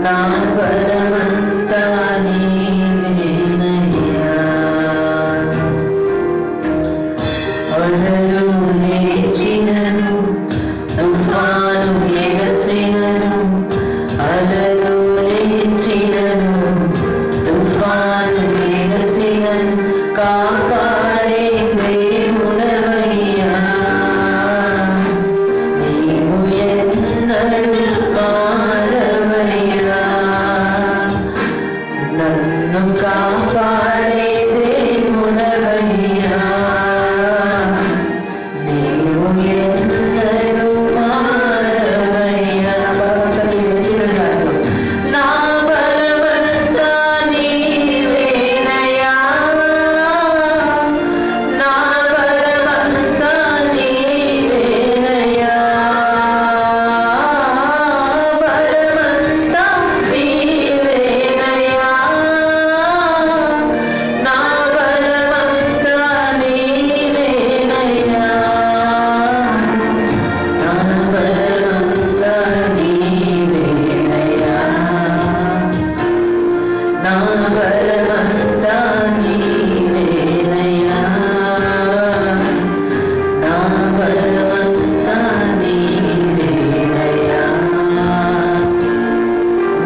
నా బలమంతా నీవేనయ్యా. అలలు లేచినను తుఫాను ఎగసినను, అలలు లేచినను తుఫాను ఎగసినను, కాపాడే దేవుడవయ్యా నీవు ఎన్నడూ మారవయ్యా,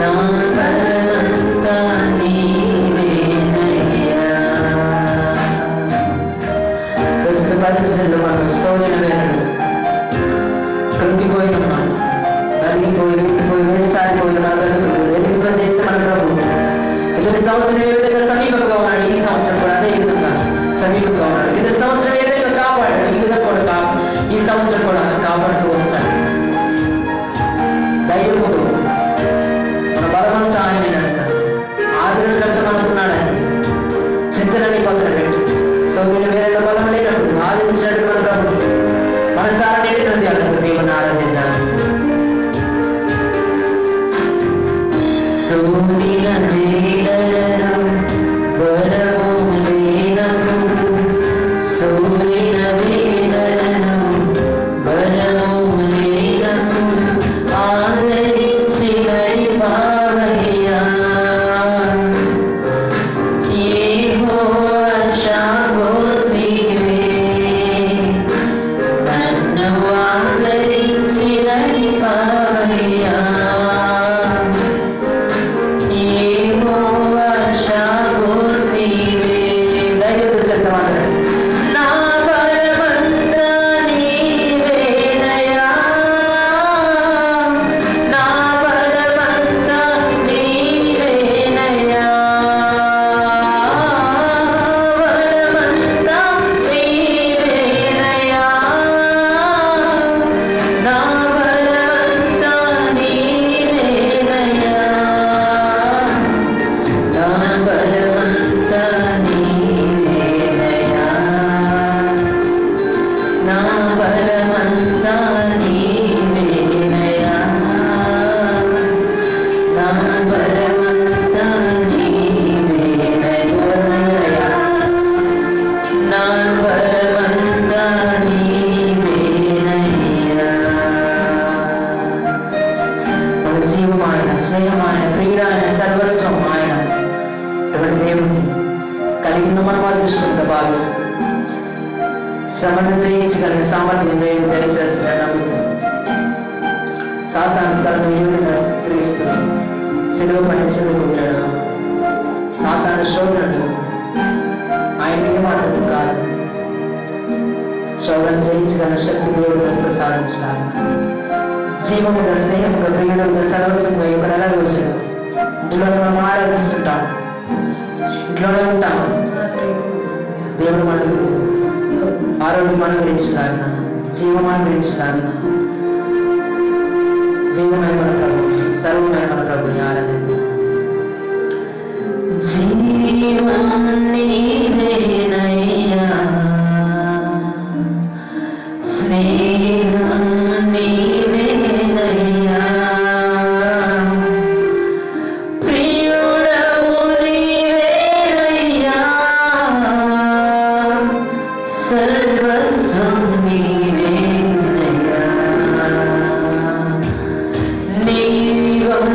నా బలమంతా నీవేనయ్యా. ప్రస్తుత పరిస్థితుల్లో మనం సోదరుల వేళలు కృంగిపోయినమ్మా, నలిగిపోయి వెలిగిపోయి వేసారిపోయిన నా బ్రతుకులు వెలిగింపజేస్తే మన ప్రభు ఇతని సంవత్సరం ఏ విధంగా సమీపంగా ఉన్నాడు, ఈ సంవత్సరం కూడా అదే విధంగా సమీపంగా ఉన్నాడు. ఇతని సంవత్సరం ఏ విధంగా కాపాడాడు, ఈ విధంగా కూడా ఈ సంవత్సరం కూడా కాపాడుతూ వస్తాడు. ధైర్యముతో మన బలమంతా ఆయన ఆదరణకర్త మనకున్నాడని చింతనని పక్కన పెట్టు. సోదరుల వేళలో బలం లేనప్పుడు ఆదరించినట్టు మన ప్రభు మనసారా నేర్పినది అతను దేవుని ఆరాధిద్దాం. సోదిన వేళలో బలము లేనప్పుడు, సోదిన వేళలో బలము లేనప్పుడు ఆదరించి నడిపావయ్యా. యెహోవా షాబాత్ నీవే, నన్ను ఆదరించి నడిపావయ్యా. యెహోవా షాబాత్ నీవే. ధైర్యంతో చెప్తామంటారు. నా బలమంతా నీవేనయ్యా, నా బలమంతా నీవేనయ్యా, బలమంతా నీవేనయ్యా, నా బలమంతా నీవేనయ్యా, నా బలమంతా నీవేనయ్యా, నా బలమంతా నీవేనయ్యా, నా బలమంతా నీవేనయ్యా, నా బలమంతా నీవేనయ్యా. మన జీవం ఆయన, స్నేహం ఆయన, ప్రియుడు ఆయన, సర్వస్వం ఆయన. ఎవరి దేవుని కలిగిన మనం అదృష్టంగా భావిస్తుంది. శ్రమను జయించగలిగిన సామర్థ్యం దేవుడు తెలియజేస్తున్నాడు. నమ్ముతాం. సాతాను తనను ఏ విధంగా క్రీస్తు సిలువ పని చెందుకుంటాడు. సాతాను శోధనలు ఆయన ఏమాత్రం కాదు. శోధన జయించగల శక్తి దేవుడు ప్రసాదించడానికి జీవముగా, స్నేహముగా, ప్రియుడుగా, సర్వస్వంగా ఒక నెల రోజులు ఇంట్లోనే మనం ఆరాధిస్తుంటాం, ఇంట్లోనే ఉంటాం. దేవుడు మనకు ఆరోగ్యం అనుగ్రహించలాగిన, జీవం అనుగ్రహించలాగిన, జీవమైన మన ప్రభు, సర్వమైన మన ప్రభుని ఆరాధిద్దాం. జీవం నీవేనయ్యా, స్నేహం నీవేనయ్యా, ప్రియుడవు నీవేనయ్యా, సర్వస్వం నీవేనయ్యా, నీవం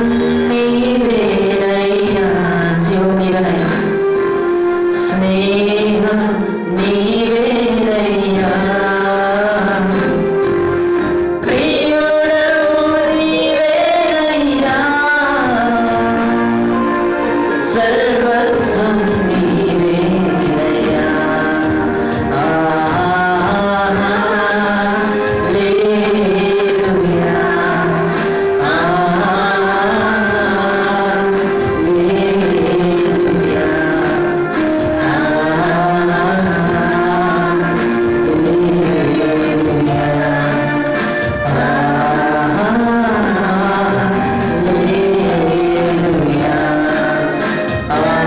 నీవేనయ్యా, జీవం నీవేనయ్యా, స్నేహం నీవేనయ్యా, ప్రియుడవు నీవేనయ్యా, సర్వస్వం నీవేనయ్యా. హల్లెలూయా, హల్లెలూయా, హల్లెలూయా, హల్లెలూయా.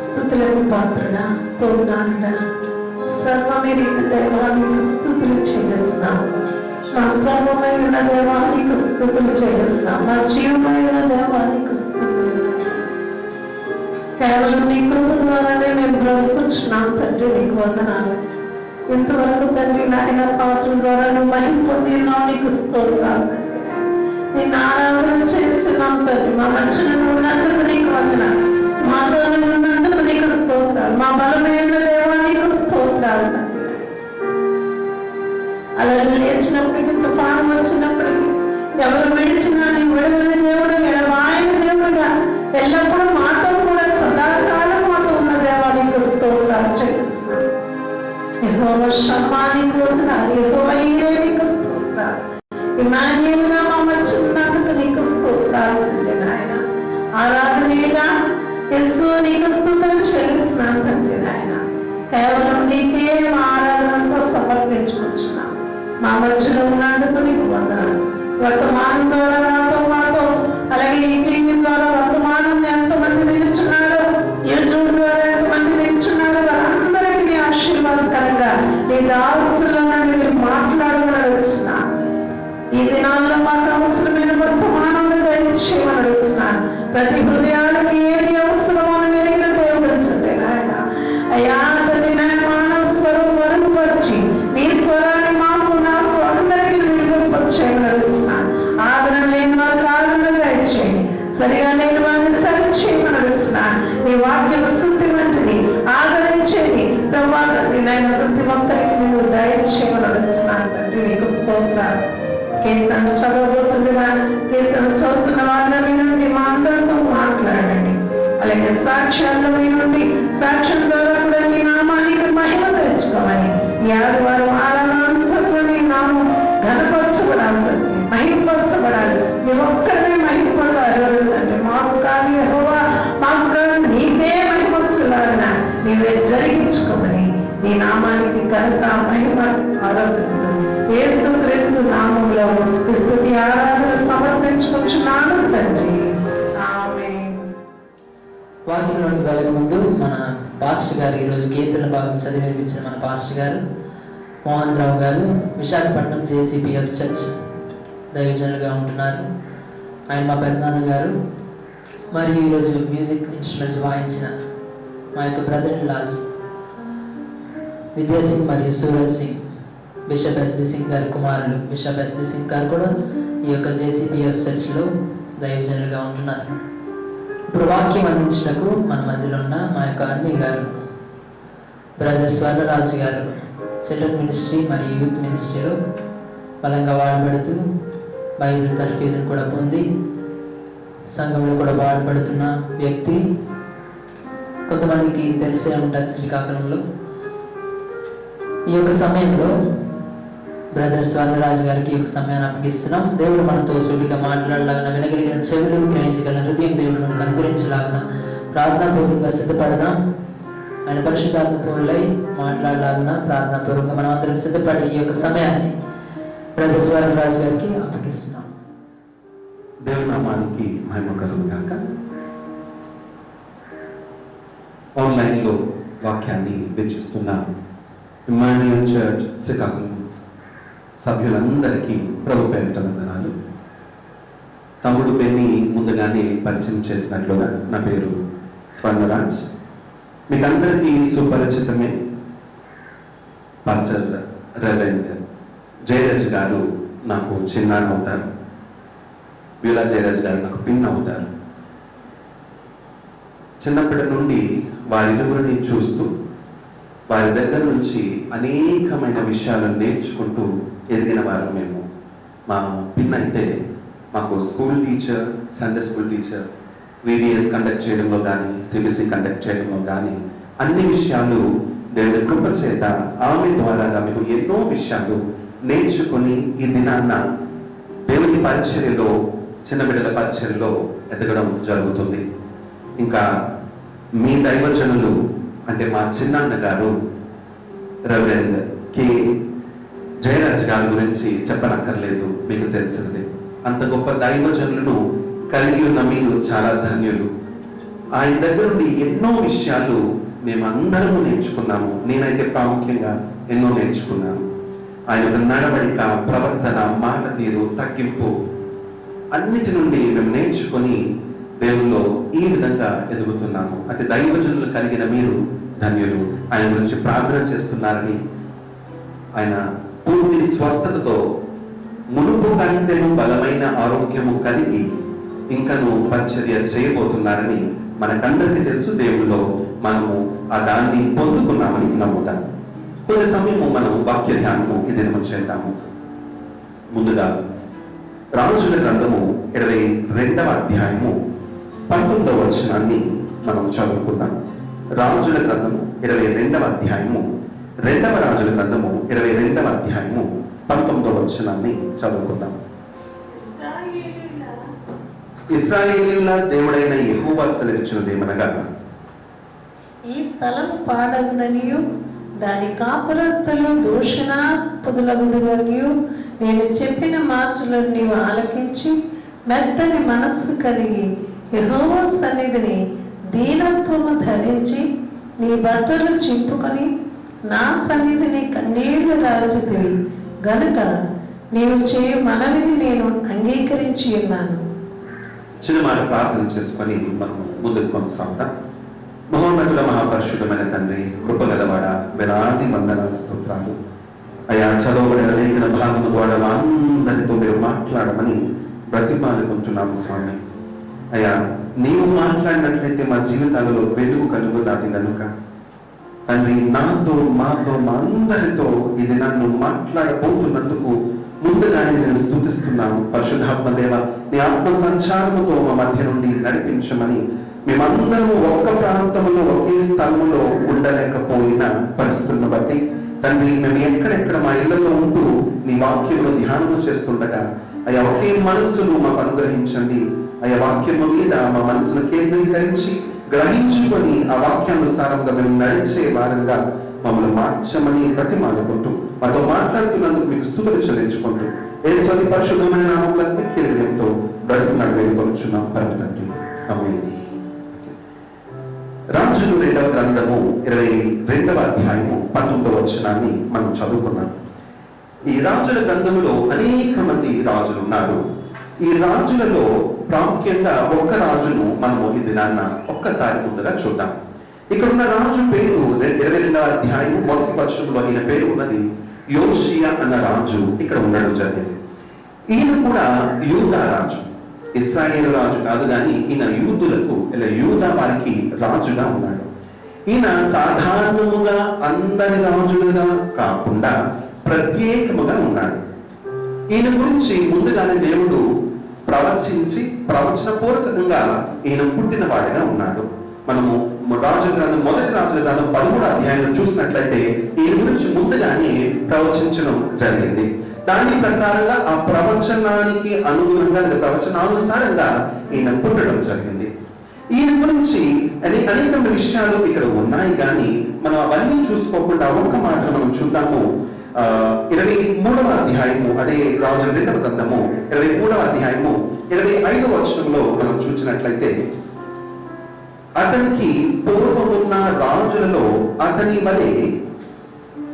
స్తుతులకు పాత్రుడా, స్తోత్రాలుడా, సర్వమైన దేవానికి స్తుతులు చెల్లిస్తున్నాం. మా సర్వమైన దేవానికి స్తుతులు చెల్లిస్తున్నాం. మా జీవమైన దేవానికి స్తుతులు. కేవలం నీ కృప ద్వారానే మేము బ్రతుకుతున్నాం తండ్రి. నీకు వందనాలు. ఇంతవరకు తండ్రి నాయన పాత్ర ద్వారా నువ్వు మహిమ పొందినావు. నీకు స్తోత్రాలు. నిన్ను ఆరాధన చేస్తున్నాం తండ్రి. మా మధ్యన ఉన్నందుకు నీకు వందనాలు. మాతో ఉన్నందుకు నీకు స్తోత్రాలు. మా బలమైన దేవా నీకు స్తోత్రాలు. అలా లేచినప్పటికీ, తుఫాను వచ్చినప్పటికీ, ఎవరు విడిచినా నీ విడుదల దేవుడు, ఆయన దేవుడుగా ఎల్లప్పుడూ మాతో కూడా సదాకాలం మాతో ఉన్న దేవా నీకు స్తోత్రాలు చెల్లిస్తున్నాం. యెహోవా షమ్మా నీకు వందనాలు. యెహోవా ఈరే నీకు స్తోత్రాలు. ఇమ్మానుయేలుగా మా మధ్య ఉన్నందుకు నీకు స్తోత్రాలు తండ్రి నాయన. ఆరాధనీయుడా యేసు నీకు స్తుతులు చెల్లిస్తున్నాను తండ్రి నాయన. కేవలం నీకే మా ఆరాధనంతో సమర్పించుకుంటున్నాం. మా మధ్యలో ఉన్నందుకు నీకు వందనాలు. వర్తమానం ద్వారా నాతో మాతో, అలాగే ఈ టీవీ ద్వారా వర్తమానం ఎంతమంది నిలుచున్నారో, యూట్యూబ్ ద్వారా ఎంతమంది నిలుచున్నారో, వారందరికీ ఆశీర్వాదకరంగా నీ దాసుల్లో నుండి మీరు మాట్లాడమని అడుగుతున్నాను. ఈ దినాల్లో మాకు అవసరమైన వర్తమానం దయచేయమని అడుగుతున్నాను. ప్రతి హృదయానికి ఏది అవసరమో ఎరిగిన దేవుడు నాయన. అయ్యా తండ్రి నాయన, మానవ స్వరం వరుపరిచి నీ స్వరాన్ని మాకు నాకు అందరికీ విలువపరిచేయమని అడుగుతున్నాను. ఆదరణ లేని వారికి ఆదరణ దయచేయండి. సరిగా లేని వారిని సరి చేయమని అడుగుతున్నాను. నీ వాక్యం శుద్ధి వంటిది, ఆదరించేది ప్రభా తండ్రి నాయన. ప్రతి ఒక్కరికి నేను దయచేయమని అడుగుతున్నాను తండ్రి. నీకు స్తోత్రాలు. కీర్తన చదవబోతుండగా కీర్తన చదువుతున్న వాళ్ళ నుండి మా అందరితో మాట్లాడండి. అలాగే సాక్ష్యాల్లో మీ నుండి సాక్ష్యం ద్వారా కూడా నీ నామానికి మహిమ తెచ్చుకోమని, ఈ ఆదివారం ఆరాధనంతట్లో నీ నామం ఘనపరచబడాలి, మహిమపరచబడాలి. నీ ఒక్కడే మహిమపడాలి తండ్రి. మాకు కాదు యెహోవా, మాకు కాదు, నీకే మహిమపరచాలన నీవే జరిగించుకోమని నీ నామానికి ఘనత మహిమ ఆరోపిస్తుంది. యేసుక్రీస్తు నామములో స్తుతి ఆరాధన సమర్పించుకుంటున్నాను తండ్రి. ఆమేన్. వాక్యంలోకి వెళ్ళక ముందు మన పాస్టర్ గారు ఈరోజు కీర్తన భాగం చదివి వినిపించిన మన పాస్టర్ గారు మోహన్ రావు గారు విశాఖపట్నం జేసీపీఎఫ్ చర్చ్ దైవజనులుగా ఉంటున్నారు. ఆయన మా పెద్దనాన్న గారు. మరియు ఈరోజు మ్యూజిక్ ఇన్స్ట్రుమెంట్స్ వాయించిన మా యొక్క బ్రదర్ ఇన్ లాస్ విద్యా సింగ్ మరియు సూరజ్ సింగ్, బిషప్ ఎస్బి సింగ్ గారి కుమారులు బిషప్ ఎస్బి సింగ్ గారు కూడా ఈ యొక్క జేసీపీఎఫ్ చర్చ్లో దైవజనులుగా ఉంటున్నారు. ఇప్పుడు వాక్యం అందించినకు మన మధ్యలో ఉన్న మా యొక్క అన్ని గారు బ్రదర్ స్వర్ణరాజు గారు చిల్డ్రన్ మినిస్ట్రీ మరియు యూత్ మినిస్ట్రీలో బలంగా వాడబడుతూ బైబిల్ తర్ఫీదును కూడా పొంది సంఘంలో కూడా వాడబడుతున్న వ్యక్తి. కొంతమందికి తెలిసే ఉంటుంది శ్రీకాకుళంలో. ఈ యొక్క సమయంలో బ్రదర్ స్వర్ణరాజు గారికి ఈ యొక్క సమయాన్ని అప్పగిస్తున్నాం. దేవుడు మనతో సూటిగా మాట్లాడలాగా, వినగలిగిన చెవులు, గ్రహించగల హృదయం దేవుడు మనకు అనుగ్రహించలాగా ప్రార్థనాపూర్వకంగా సిద్ధపడదాం. ఆయన పరిశుద్ధాత్మ పూర్ణులై మాట్లాడలాగా ప్రార్థనాపూర్వకంగా మనం అందరం సిద్ధపడి ఈ యొక్క సమయాన్ని బ్రదర్ స్వర్ణరాజు గారికి అప్పగిస్తున్నాం. దేవుని నామానికి మహిమ కలుగుగాక. ఆన్లైన్లో వాక్యాన్ని వీక్షిస్తున్న ఇమ్మాన్యుయల్ చర్చ్ శ్రీకాకుళం సభ్యులందరికీ ప్రభు పేరిట వందనాలు. తమ్ముడు పెన్ని ముందుగానే పరిచయం చేసినట్లుగా నా పేరు స్వర్ణరాజ్. మీకందరికీ సుపరిచితమే. పాస్టర్ రెవరెండ్ జయరాజ్ గారు నాకు చిన్నాన్న అవుతారు. వీలా జయరాజ్ గారు నాకు పిన్ అవుతారు. చిన్నప్పటి నుండి వారిరువురిని చూస్తూ వారి దగ్గర నుంచి అనేకమైన విషయాలను నేర్చుకుంటూ ఎదిగిన వారు మేము. మా పిన్ అయితే మాకు school teacher, Sunday school teacher, VBS conduct చేయడంలో కానీ, CBC కండక్ట్ చేయడంలో కానీ అన్ని విషయాలు దేవుని కృప చేత ఆమె ద్వారాగా మేము ఎన్నో విషయాలు నేర్చుకుని ఈ దినాన్న దేవుని పరిచర్యలో, చిన్న బిడ్డల పరిచర్యలో ఎదగడం జరుగుతుంది. ఇంకా మీ దైవజనులు అంటే మా చిన్నాన్న గారు రెవరెండ్ కె జయరాజ్ గారి గురించి చెప్పనక్కర్లేదు, మీకు తెలిసింది. అంత గొప్ప దైవజనులను కలిగి ఉన్న మీరు చాలా ధన్యులు. ఆయన దగ్గర నుండి ఎన్నో విషయాలు మేమందరము నేర్చుకున్నాము. నేనైతే ప్రాముఖ్యంగా ఎన్నో నేర్చుకున్నాను. ఆయన నడవడిక, ప్రవర్తన, మాట తీరు, తగ్గింపు అన్నిటి నుండి మేము నేర్చుకొని దేవుల్లో ఈ విధంగా ఎదుగుతున్నాము. అంటే దైవజనులు కలిగిన మీరు ధన్యులు. ఆయన గురించి ప్రార్థన చేస్తున్నారని, ఆయన పూర్తి స్వస్థతతో మునుపు కంటేను బలమైన ఆరోగ్యము కలిగి ఇంకను పరిచర్య చేయబోతున్నారని మనకందరికీ తెలుసు. దేవుల్లో మనము ఆ దాన్ని పొందుకున్నామని నమ్ముతాం. కొన్ని సమయము మనం వాక్య ధ్యానము ఈ దినము చేద్దాము. ముందుగా రాజుల గ్రంథము 22వ అధ్యాయము 19వ వచనాన్ని మనం చదువుకుందాం. రాజుల గ్రంథము 22వ అధ్యాయము, 2వ రాజుల గ్రంథము 22వ అధ్యాయము 19వ వచనాన్ని చదువుకుందాం. ఇశ్రాయేలీయుల దేవుడైన యెహోవా సెలవిచ్చినదేమనగా, ఈ స్థలం పాడగుననియు దాని కాపురస్తులు దూషణాస్పదులగుననియు నేను చెప్పిన మాటలను నీవు ఆలకించి మెత్తని మనస్సు కలిగి యెహోవా సన్నిధిని దీనత్వము ధరించి నీ బట్టలు చింపుకొని నా సన్నిధిని కన్నీళ్లు రాల్చితివి గనుక నీవు చేయు మనవిని నేను అంగీకరించి ఉన్నాను. చిన్న మాట ప్రార్థన చేసుకొని మనం ముందుకు కొనసాగుతాం. మహోన్నతుల మహాపరిశుద్ధమైన తండ్రి, కృపగలవాడ, వేలాది వందనాల స్తోత్రాలు. అయా, చదవబడిన లేఖన భాగము ద్వారా అందరితో మీరు మాట్లాడమని బ్రతిమాలుకుంటున్నాము స్వామి. అయా, నీవు మాట్లాడినట్లయితే మా జీవితాలలో వెలుగు కలుగుతాది కనుక తండ్రి, నాతో, మాతో, మా అందరితో ఇది నన్ను మాట్లాడబోతున్నందుకు ముందుగానే నేను స్తుతిస్తున్నాను. పరిశుద్ధాత్మ దేవ, నీ ఆత్మ సంచారముతో మా మధ్య నుండి నడిపించమని. మేమందరము ఒక్క ప్రాంతంలో ఒకే స్థలంలో ఉండలేకపోయిన పరిస్థితులను బట్టి తండ్రి, మేము ఎక్కడెక్కడ మా ఇళ్లలో ఉంటూ నీ వాక్యమును ధ్యానము చేస్తుండగా అయ్యా ఒకే మనస్సును మాకు అనుగ్రహించండి. అయ్యా, వాక్యము మీద మా మనసును కేంద్రీకరించి గ్రహించుకొని ఆ వాక్యానుసారంగా మేము నడిచే వారంగా మమ్మల్ని మార్చమని ప్రతిమాలుకుంటూ మాతో మాట్లాడుతున్నందుకు మీకు స్తుతులు చెల్లించుకుంటూ యేసు పరిశుద్ధమైన నామములో కీర్తనతో బ్రతుకున్నాడు వేడుకొనుచున్నాం పరమ తండ్రి. ఆమేన్. రాజులు 2వ గ్రంథము 22వ అధ్యాయము 19వ వచనాన్ని మనం చదువుకున్నాం. ఈ రాజుల గ్రంథములో అనేక మంది రాజులు ఉన్నారు. ఈ రాజులలో ప్రాముఖ్యంగా ఒక్క రాజును మనము ఈ దినాన్న ఒక్కసారి ముందుగా చూద్దాం. ఇక్కడ ఉన్న రాజు పేరు 22వ అధ్యాయం 1వ వచనంలో ఈయన పేరు ఉన్నది యోషియా అన్న రాజు ఇక్కడ ఉండడం జరిగింది. ఈయన కూడా యూదా రాజు, ఇశ్రాయేలు రాజు కాదు, కానీ ఈయన యూదులకు ఇలా యూదా వారికి రాజుగా ఉన్నాడు. ఈయన సాధారణముగా అందరి రాజులుగా కాకుండా ప్రత్యేకముగా ఉన్నాడు. ఈయన గురించి ముందుగానే దేవుడు ప్రవచించి ప్రవచన పూర్వకంగా ఈయన పుట్టిన వాడిగా ఉన్నాడు. మనము రాజుల గ్రంథం, మొదటి రాజుల గ్రంథం 13వ అధ్యాయంలో చూసినట్లయితే ఈయన గురించి ముందుగానే ప్రవచించడం జరిగింది. దాని ప్రకారంగా ఆ ప్రవచనానికి అనుగుణంగా, ప్రవచనానుసారంగా ఈయన పుట్టడం జరిగింది. ఈయన గురించి అనేక విషయాలు ఇక్కడ ఉన్నాయి, కానీ మనం అవన్నీ చూసుకోకుండా ఒక్క మాట మనం చూద్దాము. 23వ అధ్యాయము, అదే రాజుల 2వ గ్రంథము 23వ అధ్యాయము 25వ వచనంలో మనం చూసినట్లయితే, అతనికి పూర్వమున్న రాజులలో అతని వలె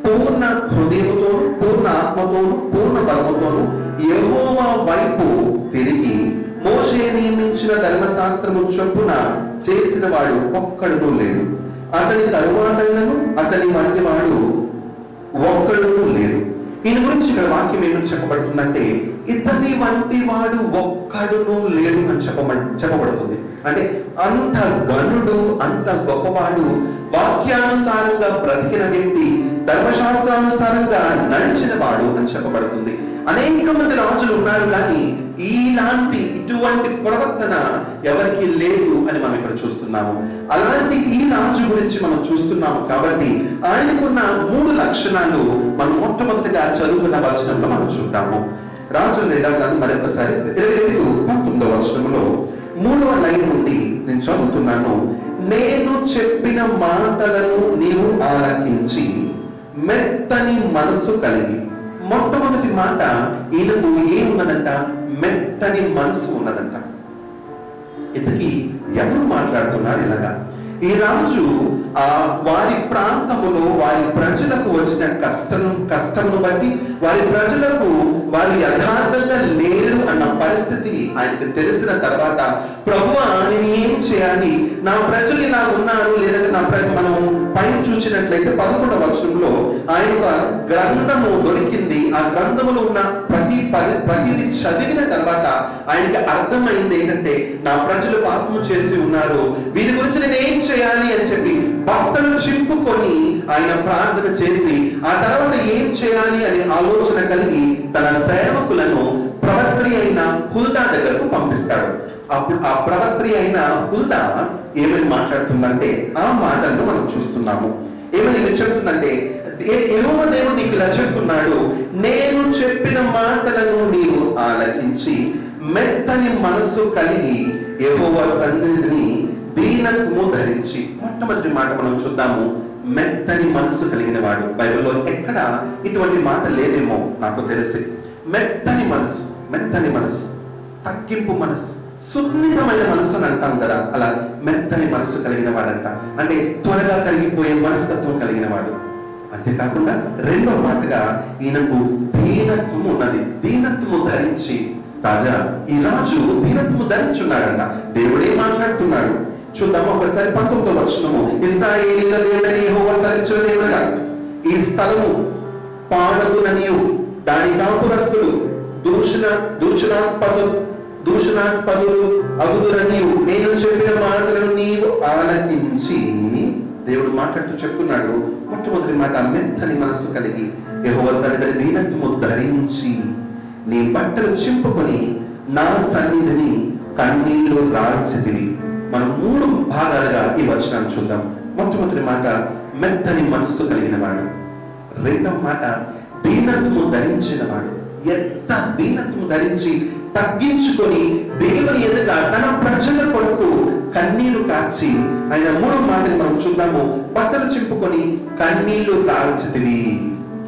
పూర్ణ హృదయముతోను, పూర్ణ ఆత్మతోను, పూర్ణ బలముతోను యెహోవా వైపు తిరిగి మోషే నియమించిన ధర్మశాస్త్రము చొప్పున చేసిన వాడు ఒక్కడునూ లేడు. అతని తరువాతైనను అతని వంటి వాడు ఒక్కడునూ లేడు. ఈయన గురించి ఇక్కడ వాక్యం ఏమని చెప్పబడుతుందంటే, ఇతని వంటి వాడు ఒక్కడునూ లేడు అని చెప్పబడుతుంది. అంటే అంత గనుడు, అంత గొప్పవాడు, వాక్యానుసారంగా బ్రతికిన వ్యక్తి, ధర్మశాస్త్రానుసారంగా నడిచిన వాడు అని చెప్పబడుతుంది. అనేక మంది రాజులు ఉన్నారు, కానీ ఇటువంటి ప్రవర్తన ఎవరికి లేదు అని మనం ఇక్కడ చూస్తున్నాము. అలాంటి ఈ రాజు గురించి మనం చూస్తున్నాము కాబట్టి ఆయనకున్న 3 లక్షణాలు మనం మొట్టమొదటిగా చదువుకున్న వచనంలో మనం చూద్దాము. రాజు 2వ గ్రంథం మరొకసారి 22-19వ వచనంలో 3వ లైన్ నుండి నేను చదువుతున్నాను. నేను చెప్పిన మాటలను నీవు ఆలకించి మెత్తని మనసు కలిగి. మొట్టమొదటి మాట, ఈయనకు ఏమున్నదంట? మెత్తని మనసు ఉన్నదంట. ఇంతకీ ఎవరు మాట్లాడుతున్నారు ఇలాగా? ఈ రాజు వారి ప్రాంతములో వారి ప్రజలకు వచ్చిన కష్టమును బట్టి వారి ప్రజలకు వారు యథార్థంగా లేరు అన్న పరిస్థితి ఆయనకు తెలిసిన తర్వాత, ప్రభువా నేను ఏం చేయాలి, నా ప్రజలు ఇలా ఉన్నారు, లేదంటే నా మనం పైన చూసినట్లయితే 11వ వచనంలో ఆయన ఒక గ్రంథము దొరికింది. ఆ గ్రంథములో ఉన్న ప్రతిది చదివిన తర్వాత ఆయనకి అర్థమైంది ఏంటంటే, నా ప్రజలు పాపము చేసి ఉన్నారు, వీరి గురించి నేను ఏం చేయాలి అని చెప్పి బట్టలు చింపుకొని ఆయన ప్రార్థన చేసి ఆ తర్వాత ఏం చేయాలి అనే ఆలోచన కలిగి తన సేవకులను ప్రవక్త్రి అయిన హుల్దా దగ్గరకు పంపిస్తాడు. అప్పుడు ఆ ప్రవక్త్రి అయిన హుల్దా ఏమని మాట్లాడుతుందంటే, ఆ మాటలను మనం చూస్తున్నాము. ఏమని చెప్తుందంటే, యెహోవా దేవుడు నీకు ఇలా చెప్తున్నాడు, నేను చెప్పిన మాటలను నీవు ఆలకించి మెత్తని మనసు కలిగి యెహోవా సన్నిధిని దీనత్వము ధరించి. మొట్టమొదటి మాట మనం చూద్దాము, మెత్తని మనసు కలిగిన వాడు. బైబిల్లో ఎక్కడ ఇటువంటి మాట లేదేమో నాకు తెలిసి. మెత్తని మనసు, మెత్తని మనసు, తగ్గింపు మనసు, సున్నితమైన మనసు అని అంటాం కదా, అలా మెత్తని మనసు కలిగిన వాడంట. అంటే త్వరగా కరిగిపోయే మనస్తత్వం కలిగిన వాడు. అంతేకాకుండా రెండో మాటగా ఈయనకు దీనత్వము ఉన్నది. దీనత్వము ధరించి రాజా, ఈ రాజు దీనత్వము ధరించున్నాడంట. దేవుడే మాట్లాడుతున్నాడు. చూద్దాము ఒకసారి 19వ వచనము. ఇశ్రాయేలీయుల దేవుడైన యెహోవా సెలవిచ్చిన దేవుడగా, ఈ స్థలము పాడగుననియు దాని కాపురస్తులు దూషణాస్పదులు అగుదురనియు నేను చెప్పిన మాటలను నీవు ఆలకించి. దేవుడు మాట్లాడుతూ చెప్తున్నాడు, మొట్టమొదటి మాట, మెత్తని మనసు కలిగి యెహోవా సన్నిధిని దీనత్వము ధరించి నీ బట్టలు చింపుకొని నా సన్నిధిని కన్నీళ్లు రాల్చితివి. మనం 3 భాగాలుగా ఈ వచనాన్ని చూద్దాం. మొట్టమొదటి మాట మెత్తని మనస్సు కలిగిన వాడు. రెండవ మాట దీనత్వము ధరించిన వాడు. ఎంత దీనత్వము ధరించి తగ్గించుకొని దేవుని ఎదుట తన ప్రజల కొరకు కన్నీళ్లు కార్చి. ఆయన 3 మాటలు మనం చూద్దాము. బట్టలు చింపుకొని కన్నీళ్లు కార్చితివి.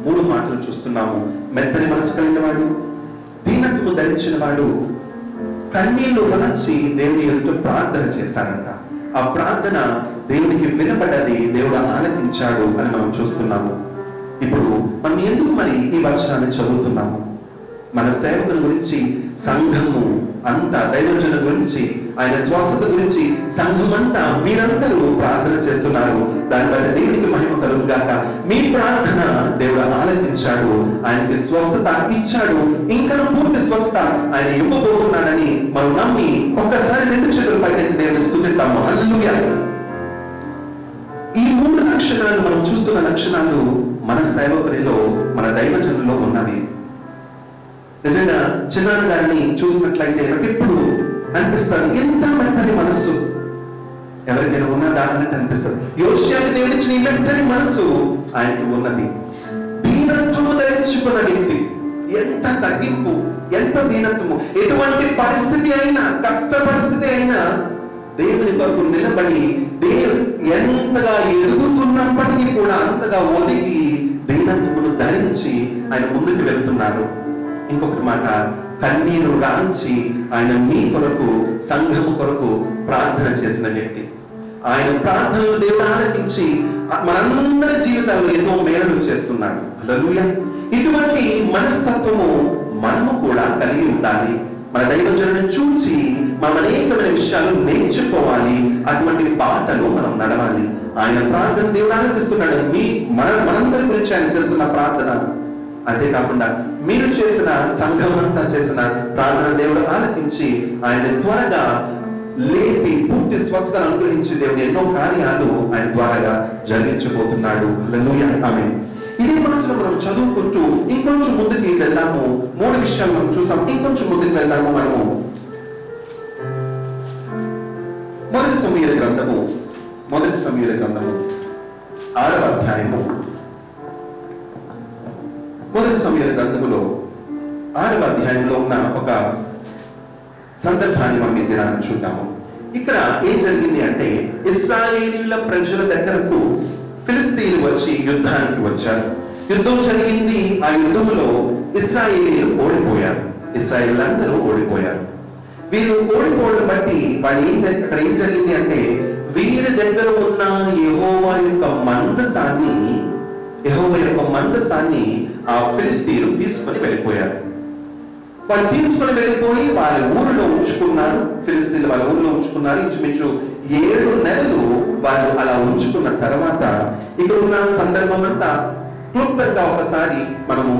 3 మాటలు చూస్తున్నాము. మెత్తని మనసు కలిగిన వాడు, దీనత్వము ధరించిన వాడు, కన్నీళ్లు రాచి దేవుని ఎదుట ప్రార్థన చేశారంట. ఆ ప్రార్థన దేవునికి వినపడ్డది, దేవుడు ఆలకించాడు అని మనం చూస్తున్నాము. ఇప్పుడు మనం ఎందుకు మరి ఈ వచనాన్ని చదువుతున్నాము? మన సేవకుల గురించి, సంఘము అంతా, దైవజన గురించి, ఆయన స్వస్థత గురించి సంఘం అంతా మీరందరూ ప్రార్థన చేస్తున్నారు. దాని బట్టి దేవునికి మహిమ కలుగుగాక. మీ ప్రార్థన దేవుడు ఆలకించాడు, ఆయనకి స్వస్థత ఇచ్చాడు, ఇంకా పూర్తి స్వస్థత ఆయన ఇవ్వబోతున్నాడని మనం నమ్మి ఒక్కసారి 2 చేతుల పైకి దేవుని స్తుతిద్దాము. హల్లెలూయా. ఈ 3 లక్షణాలు మనం చూస్తున్న లక్షణాలు మన సేవకునిలో, మన దైవజనుల్లో ఉన్నవి. నిజంగా చిన్నాన్న గారిని చూసినట్లయితే నాకు ఎప్పుడు అనిపిస్తుంది, ఎంత మెత్తని మనస్సు ఎవరికైనా ఉన్నదా అన్నట్టు అనిపిస్తుంది. యోషియాకి దేవుడిచ్చిన ఈ మెత్తని మనస్సు ఆయనకు ఉన్నది. దీనత్వము ధరించుకున్న వ్యక్తి, ఎంత తగ్గింపు, ఎంత దీనత్వము. ఎటువంటి పరిస్థితి అయినా, కష్ట పరిస్థితి అయినా దేవుని కొరకు నిలబడి, దేవుడు ఎంతగా ఎదుగుతున్నప్పటికీ కూడా అంతగా ఒదిగి దీనత్వమును ధరించి ఆయన ముందుకు వెళ్తున్నారు. ఇంకొకటి మాట, కన్నీరు రాంచి ఆయన మీ కొరకు, సంఘము కొరకు ప్రార్థన చేసిన వ్యక్తి. ఆయన ప్రార్థనలు దేవుడు ఆలకించి మనందరి జీవితాల్లో ఎన్నో మేలు చేస్తున్నాడు. హల్లెలూయా. ఇటువంటి మనస్తత్వము మనము కూడా కలిగి ఉండాలి. మన దైవజనులను చూసి మనం అనేకమైన విషయాలు నేర్చుకోవాలి. అటువంటి బాటలు మనం నడవాలి. ఆయన ప్రార్థన దేవుడు ఆలకిస్తున్నాడు. మనందరి గురించి ఆయన చేస్తున్న ప్రార్థన. అంతేకాకుండా మీరు చేసిన, సంఘం అంతా చేసిన ప్రార్థన దేవుడు ఆలకించి ఆయన త్వరగా లేపి పూర్తి స్వస్థతను అనుగ్రహించి దేవుడు ఎన్నో కార్యాలు ఆయన ద్వారాగా జరిగించబోతున్నాడు. హల్లెలూయా. ఆమేన్. ఇదే మాటలు మనం చదువుకుంటూ ఇంకొంచెం ముందుకి వెళ్దాము. 3 విషయాలు మనం చూసాం. ఇంకొంచెం ముందుకు వెళ్దాము. మనము మొదటి సమూయేలు గ్రంథము 6వ అధ్యాయము. మొదటి సమూయేలు గ్రంథములో 6వ అధ్యాయంలో ఉన్న ఒక సందర్భాన్ని మనం ఈ దినాన్ని చూద్దాము. ఇక్కడ ఏం జరిగింది అంటే, ఇశ్రాయేలీయుల ప్రజల దగ్గరకు ఫిలిస్తీయులు వచ్చి యుద్ధానికి వచ్చారు. యుద్ధం జరిగింది. ఆ యుద్ధంలో ఇశ్రాయేలీయులు ఓడిపోయారు. ఇశ్రాయేలీలందరూ ఓడిపోయారు. వీళ్ళు ఓడిపోవడం బట్టి అక్కడ ఏం జరిగింది అంటే, వీరి దగ్గర ఉన్న యెహోవా యొక్క మందసాన్ని ఆ ఫిలిష్తీయులు తీసుకొని వెళ్ళిపోయారు. వాళ్ళు తీసుకొని వెళ్ళిపోయి వాళ్ళ ఊరిలో ఉంచుకున్నారు. ఫిలిష్తీయులు వాళ్ళ ఊరిలో ఉంచుకున్నారు. ఇంచుమించు 7 నెలలు వాళ్ళు అలా ఉంచుకున్న తర్వాత ఇక్కడ ఉన్న సందర్భం అంతా క్లుప్తంగా ఒకసారి మనము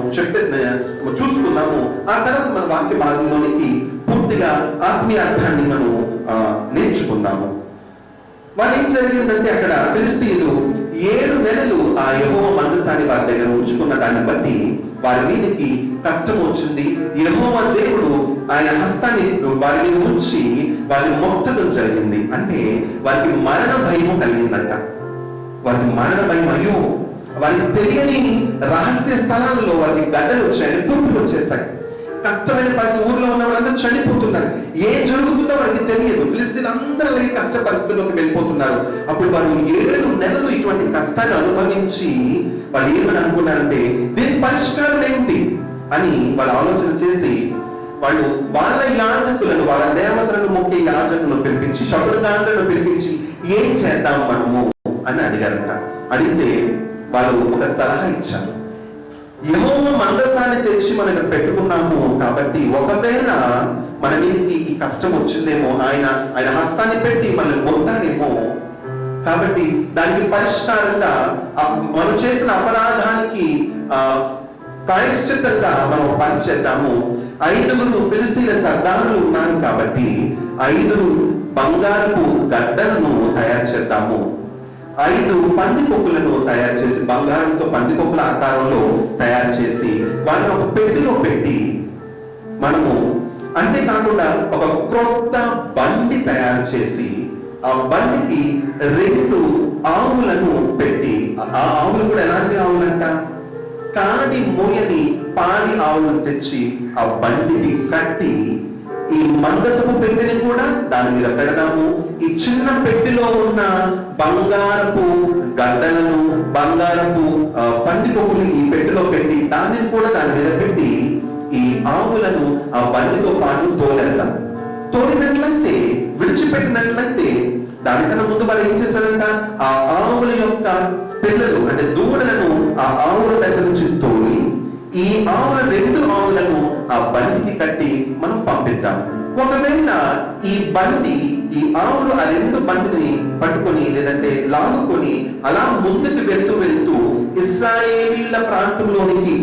చూసుకున్నాము. ఆ తర్వాత మన వాక్య భాగంలోనికి పూర్తిగా ఆత్మీయ అర్థాన్ని మనం నేర్చుకుందాము. వాళ్ళు ఏం జరిగిందంటే, అక్కడ ఫిలిష్తీయులు 7 నెలలు ఆ యెహోవా మందసాన్ని వారి దగ్గర ఉంచుకున్న దాన్ని బట్టి వారి మీదకి కష్టం వచ్చింది. యెహోవా దేవుడు ఆయన హస్తాన్ని వారి మీద ఉంచి వారిని మొత్తడం జరిగింది. అంటే వారికి మరణ భయము కలిగిందంట. వారికి మరణ భయం, అయ్యో వారికి తెలియని రహస్య స్థలాల్లో వారికి గడ్డలు వచ్చాయి, తూర్పులు వచ్చేస్తాయి. కష్టమైన పరిస్థితి, ఊర్లో ఉన్న వాళ్ళందరూ చనిపోతున్నారు. ఏం జరుగుతుందో వారికి తెలియదు. ఫిలిష్తీయులు అందరూ కష్ట పరిస్థితుల్లోకి వెళ్ళిపోతున్నారు. అప్పుడు వారు 7 నెలలు ఇటువంటి కష్టాన్ని అనుభవించి వాళ్ళు ఏమని అనుకున్నారంటే, దీని పరిష్కారం ఏంటి అని వాళ్ళు ఆలోచన చేసి వాళ్ళు వాళ్ళ యాజకులను, వాళ్ళ దేవతలను మొక్కే యాజకులను పిలిపించి, శకునగాండ్లను పిలిపించి ఏం చేద్దాం మనము అని అడిగారంట. అడిగితే వాళ్ళు ఒక సలహా ఇచ్చారు. యెహోవా మందసాన్ని తెచ్చి మనం పెట్టుకున్నాము కాబట్టి ఒకవేళ మన మీదకి ఈ కష్టం వచ్చిందేమో, ఆయన హస్తాన్ని పెట్టి మనల్ని పొందానేమో, కాబట్టి దానికి పరిష్కారంగా మనం చేసిన అపరాధానికి ప్రాయశ్చిత్తంగా మనం పని చేద్దాము. 5 ఫిలిష్తీయుల సర్దారులు ఉన్నారు కాబట్టి 5 బంగారపు గడ్డలను తయారు చేద్దాము. 5 పందికొక్కులను తయారు చేసి, బంగారంతో పందికొక్కుల ఆకారంలో తయారు చేసి వాటిని ఒక పెట్టెలో పెట్టి మనము, అంతేకాకుండా ఒక క్రొత్త బండి తయారు చేసి ఆ బండికి 2 ఆవులను పెట్టి, ఆ ఆవులు కూడా ఎలాంటి ఆవులంట, కాడి మోయని పాడి ఆవులను తెచ్చి ఆ బండిని కట్టి ఈ మందసపు పెట్టెని కూడా దాని మీద పెడదాము. ఈ చిన్న పెట్టెలో ఉన్న బంగారపు గడ్డలను, బంగారపు పందికొక్కులు ఈ పెట్టెలో పెట్టి దానిని కూడా దాని మీద పెట్టి ఈ ఆవులను ఆ బండితో పాటు తోలేద్దాం. తోలినట్లయితే, విడిచిపెట్టినట్లయితే, దానికన్నా ముందు వాళ్ళు ఏం చేశారంట, ఆ ఆవుల యొక్క పిల్లలు అంటే దూడలను ఆ ఆవుల దగ్గర నుంచి తోలి ఈ 2 ఆవులను ఆ బండికి కట్టి మనం పంపిద్దాం. ఒకవేళ ఈ ఆవులు ఆ 2 బండిని పట్టుకొని లేదంటే లాగుకొని అలా ముందుకు వెళ్తూ ఇశ్రాయేలీల ప్రాంతంలోనికి,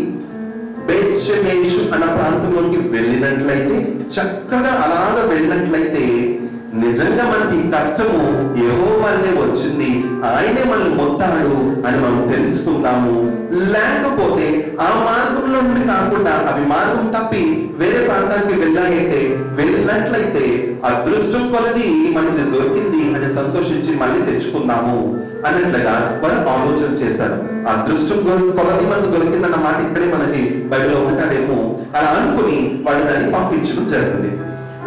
బేత్షెమెషు అన్న ప్రాంతంలోకి వెళ్ళినట్లయితే, చక్కగా అలాగ వెళ్ళినట్లయితే నిజంగా మనకి కష్టము యెహోవానే వచ్చింది, ఆయనే మనల్ని మొత్తాడు అని మనం తెలుసుకుందాము. లేకపోతే ఆ మార్గంలో నుండి కాకుండా అవి మార్గం తప్పి వేరే ప్రాంతానికి వెళ్ళినట్లయితే అదృష్టం కొలది మనకి దొరికింది అని సంతోషించి మళ్ళీ తెచ్చుకుందాము అన్నట్లుగా వాళ్ళు ఆలోచన చేశారు. అదృష్టం కొలది మనకు దొరికిందన్న మాట ఇక్కడే మనకి బైబిల్లో ఉంటాడేమో, అలా అనుకుని వాళ్ళు దాన్ని పంపించడం జరుగుతుంది.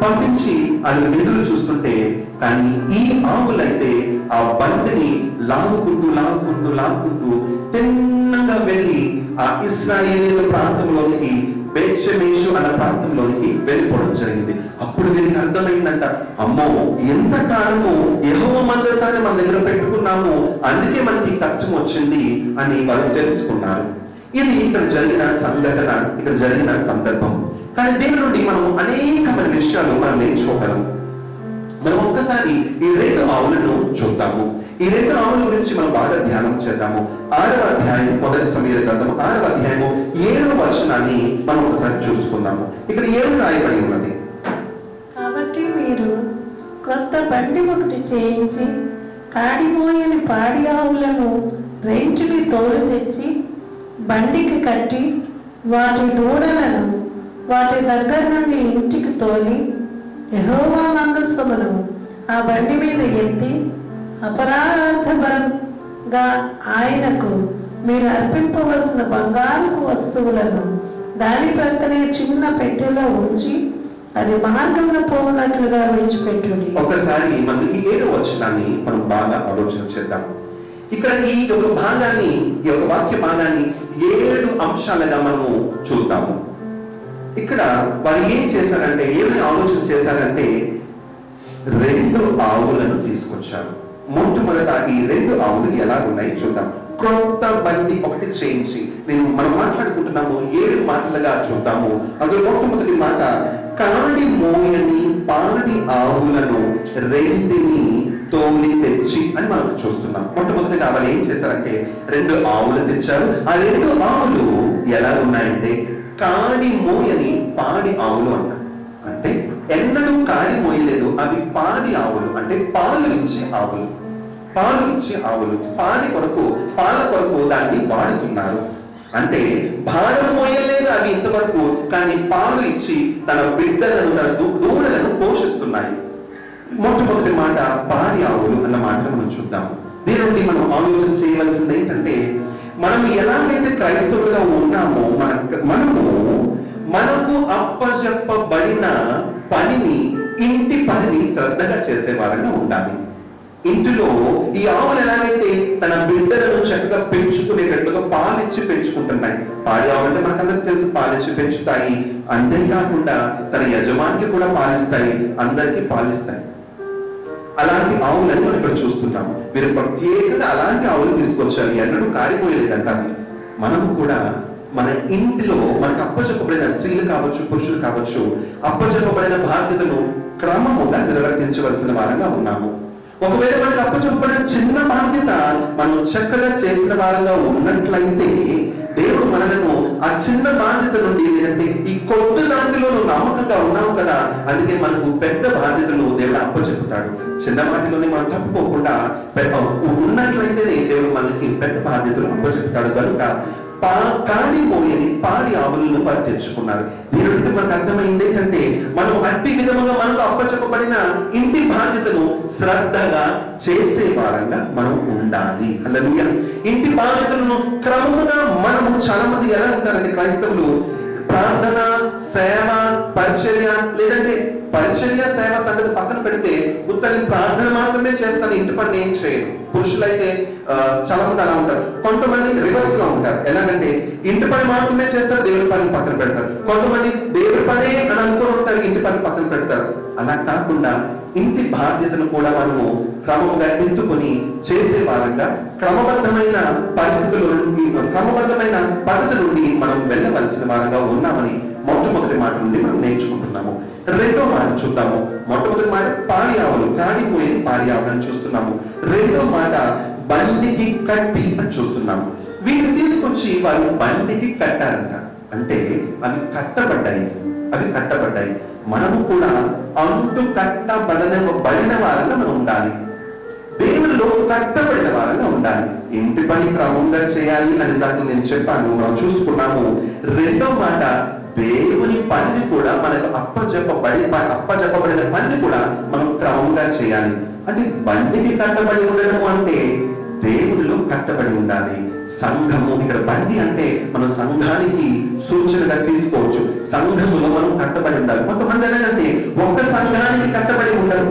పంపించి వాళ్ళు ఎదురు చూస్తుంటే, కానీ ఈ ఆవులైతే ఆ బండిని లాగుకుంటూ తిన్నగా వెళ్ళి ఆ ఇశ్రాయేలీయుల ప్రాంతంలోనికి, బేత్షెమెషు అన్న ప్రాంతంలోనికి వెళ్ళిపోవడం జరిగింది. అప్పుడు వీరికి అర్థమైందంట, అమ్మో ఎంతకాలము యెహోవా మందసాన్ని మన దగ్గర పెట్టుకున్నాము, అందుకే మనకి కష్టం వచ్చింది అని వాళ్ళు తెలుసుకున్నారు. ఇది ఇక్కడ జరిగిన సంఘటన, ఇక్కడ జరిగిన సందర్భం. కానీ దీని నుండి మనం అనేకమైన విషయాలు మనం నేర్చుకోగలం. మనం ఒక్కసారి ఈ 2 ఆవులను చూద్దాము. ఈ 2 ఆవుల గురించి మనం బాగా ధ్యానం చేద్దాము. 6వ అధ్యాయం, మొదటి సమూయేలు గ్రంథం 6వ అధ్యాయము 7వ వచనాన్ని మనం ఒకసారి చూసుకుందాము. ఇక్కడ 7 రాయబడి ఉన్నది. కాబట్టి మీరు కొత్త బండి ఒకటి చేయించి కాడిమోయని పాడి ఆవులను 2 తోలు తెచ్చి బండికి కట్టి వాటి దూడలను వాటి దగ్గర నుండి ఇంటికి తోలి యెహోవా మందసమును ఆ బండి మీద ఎత్తి అపరాధంగా ఆయనకు మీరు అర్పింపవలసిన బంగారపు వస్తువులను దాని ప్రక్కనే చిన్న పెట్టెలో ఉంచి అది మార్గంలో పోనట్లుగా విడిచిపెట్టుడి. ఒకసారి మనం ఈ 7వ వచనాన్ని మనం బాగా ఆలోచన చేద్దాం. ఇక్కడ ఈ యొక్క వాక్య భాగాన్ని 7 అంశాలుగా మనము చూద్దాము. ఇక్కడ వారు ఏం చేశారంటే, ఏమని ఆలోచన చేశారంటే 2 ఆవులను తీసుకొచ్చారు. మొట్టమొదట ఈ 2 ఆవులు ఎలా ఉన్నాయి చూద్దాం. క్రొత్త బండి ఒకటి చేయించి, మనం మాట్లాడుకుంటున్నాము 7 మాటలుగా చూద్దాము. అందులో మొట్టమొదటి మాట, కాడి మోయని పాడి ఆవులను 2 తోలి తెచ్చి అని మనం చూస్తున్నాం. మొట్టమొదటిగా వాళ్ళు ఏం చేశారంటే 2 ఆవులు తెచ్చారు. ఆ 2 ఆవులు ఎలా ఉన్నాయంటే కాడి మోయని పాడి ఆవులు అంటారు. అంటే ఎన్నడూ కాడి మోయలేదు, అవి పాడి ఆవులు, అంటే పాలు ఇచ్చే ఆవులు. పాలు ఇచ్చే ఆవులు పాడి కొరకు, పాల కొరకు దాన్ని వాడుతున్నారు. అంటే భారం మోయలేదు అవి ఇంతవరకు, కానీ పాలు ఇచ్చి తన బిడ్డలను, తన దూడలను పోషిస్తున్నాయి. మొట్టమొదటి మాట పాడి ఆవులు అన్న మాటను మనం చూద్దాం. దీని నుండి మనం ఆలోచన చేయవలసింది ఏంటంటే, మనం ఎలాగైతే క్రైస్తవులుగా ఉన్నామో మనకు అప్పచెప్పబడిన పనిని, ఇంటి పనిని శ్రద్ధగా చేసేవారంగా ఉండాలి. ఇంటిలో ఈ ఆవులు ఎలాగైతే తన బిడ్డలను చక్కగా పెంచుకునేటట్లుగా పాలిచ్చి పెంచుకుంటున్నాయి. పాడి ఆవులు అంటే మనకందరికి తెలుసు, పాలిచ్చి పెంచుతాయి. అంతేకాకుండా తన యజమానికి కూడా పాలిస్తాయి, అందరికీ పాలిస్తాయి. అలాంటి ఆవులని మనం ఇక్కడ చూస్తున్నాము. మీరు ప్రత్యేకంగా అలాంటి ఆవులు తీసుకొచ్చారు, ఎన్నడూ కారిపోయేదంట. మనము కూడా మన ఇంటిలో మనకు అప్పచెప్పబడిన, స్త్రీలు కావచ్చు పురుషులు కావచ్చు, అప్పచెప్పబడిన బాధ్యతను క్రమముగా నిర్వర్తించవలసిన వారంగా ఉన్నాము. ఒకవేళ మనకు అప్పచెప్పబడిన చిన్న బాధ్యత మనం చక్కగా చేసిన వారంగా ఉన్నట్లయితే, దేవుడు మనలను ఆ చిన్న బాధ్యత నుండి, లేదంటే ఈ కొత్త దాంట్లో నువ్వు నమ్మకంగా ఉన్నావు కదా, అందుకే మనకు పెద్ద బాధ్యతలు దేవుడు అప్పచెప్పుతాడు. చిన్న వాటిలోనే మనం తప్పుకోకుండా ఉన్నట్లయితేనే దేవుడు మనకి పెద్ద బాధ్యతలు అప్పచెప్తాడు. కనుక కాడి మోయని పాడి ఆవులను వారు తెచ్చుకున్నారు. దీని నుండి మనకు అర్థమైంది ఏంటంటే, మనం అట్టి విధముగా మనకు అప్పచెప్పబడిన ఇంటి బాధ్యతను శ్రద్ధగా చేసే వారంగా మనం ఉండాలి. హల్లెలూయా. ఇంటి బాధ్యతలను క్రమముగా మనము, చాలా మంది ఎలా ఉంటారంటే క్రైస్తవులు, ప్రార్థన, సేవ, పరిచర్య, లేదంటే పరిచర్య సేవ సంగతి పక్కన పెడితే ఉత్తరం ప్రార్థన మాత్రమే చేస్తాను, ఇంటి పని ఏం చేయను. పురుషులైతే చాలా మంది అలా ఉంటారు. కొంతమంది రివర్స్ గా ఉంటారు. ఎలాగంటే ఇంటి పని మాత్రమే చేస్తారు, దేవుడి పని పక్కన పెడతారు. కొంతమంది దేవుడి పనే అని అనుకుని ఉంటారు, ఇంటి పని పక్కన పెడతారు. అలా కాకుండా ఇంటి బాధ్యతను కూడా మనము క్రమముగా ఎత్తుకొని చేసే వారంగా, క్రమబద్ధమైన పరిస్థితుల నుండి, క్రమబద్ధమైన పద్ధతి నుండి మనం వెళ్ళవలసిన వారంగా ఉన్నామని మొట్టమొదటి మాట నుండి మనం నేర్చుకుంటున్నాము. రెండో మాట చూద్దాము. మొట్టమొదటి మాట పాడి ఆవులు, కాడిపోయి పాడి ఆవులను చూస్తున్నాము. రెండో మాట బండికి కట్టి అని చూస్తున్నాము. వీటిని తీసుకొచ్చి వారు బండికి కట్టారంట. అంటే అవి కట్టబడ్డాయి. మనము కూడా అంటు కట్టబడిన వారంగా మనం ఉండాలి. దేవునిలో కట్టబడిన వారంగా ఉండాలి. ఇంటి పని క్రమంగా చేయాలి అని దాన్ని నేను చెప్పాను, మనం చూసుకున్నాము. రెండో మాట, దేవుని పనిని కూడా మనకు అప్పచెప్పబడిన పనిని కూడా మనం క్రమంగా చేయాలి. అంటే బండికి కట్టబడి ఉండడం అంటే దేవునిలో కట్టబడి ఉండాలి. సంఘము, ఇక్కడ బండి అంటే మనం సంఘానికి సూచనగా తీసుకోవచ్చు. సంఘములో మనం కట్టబడి ఉండాలి. కొంతమంది ఎలాగంటే ఒక్క సంఘానికి కట్టబడి ఉండరు,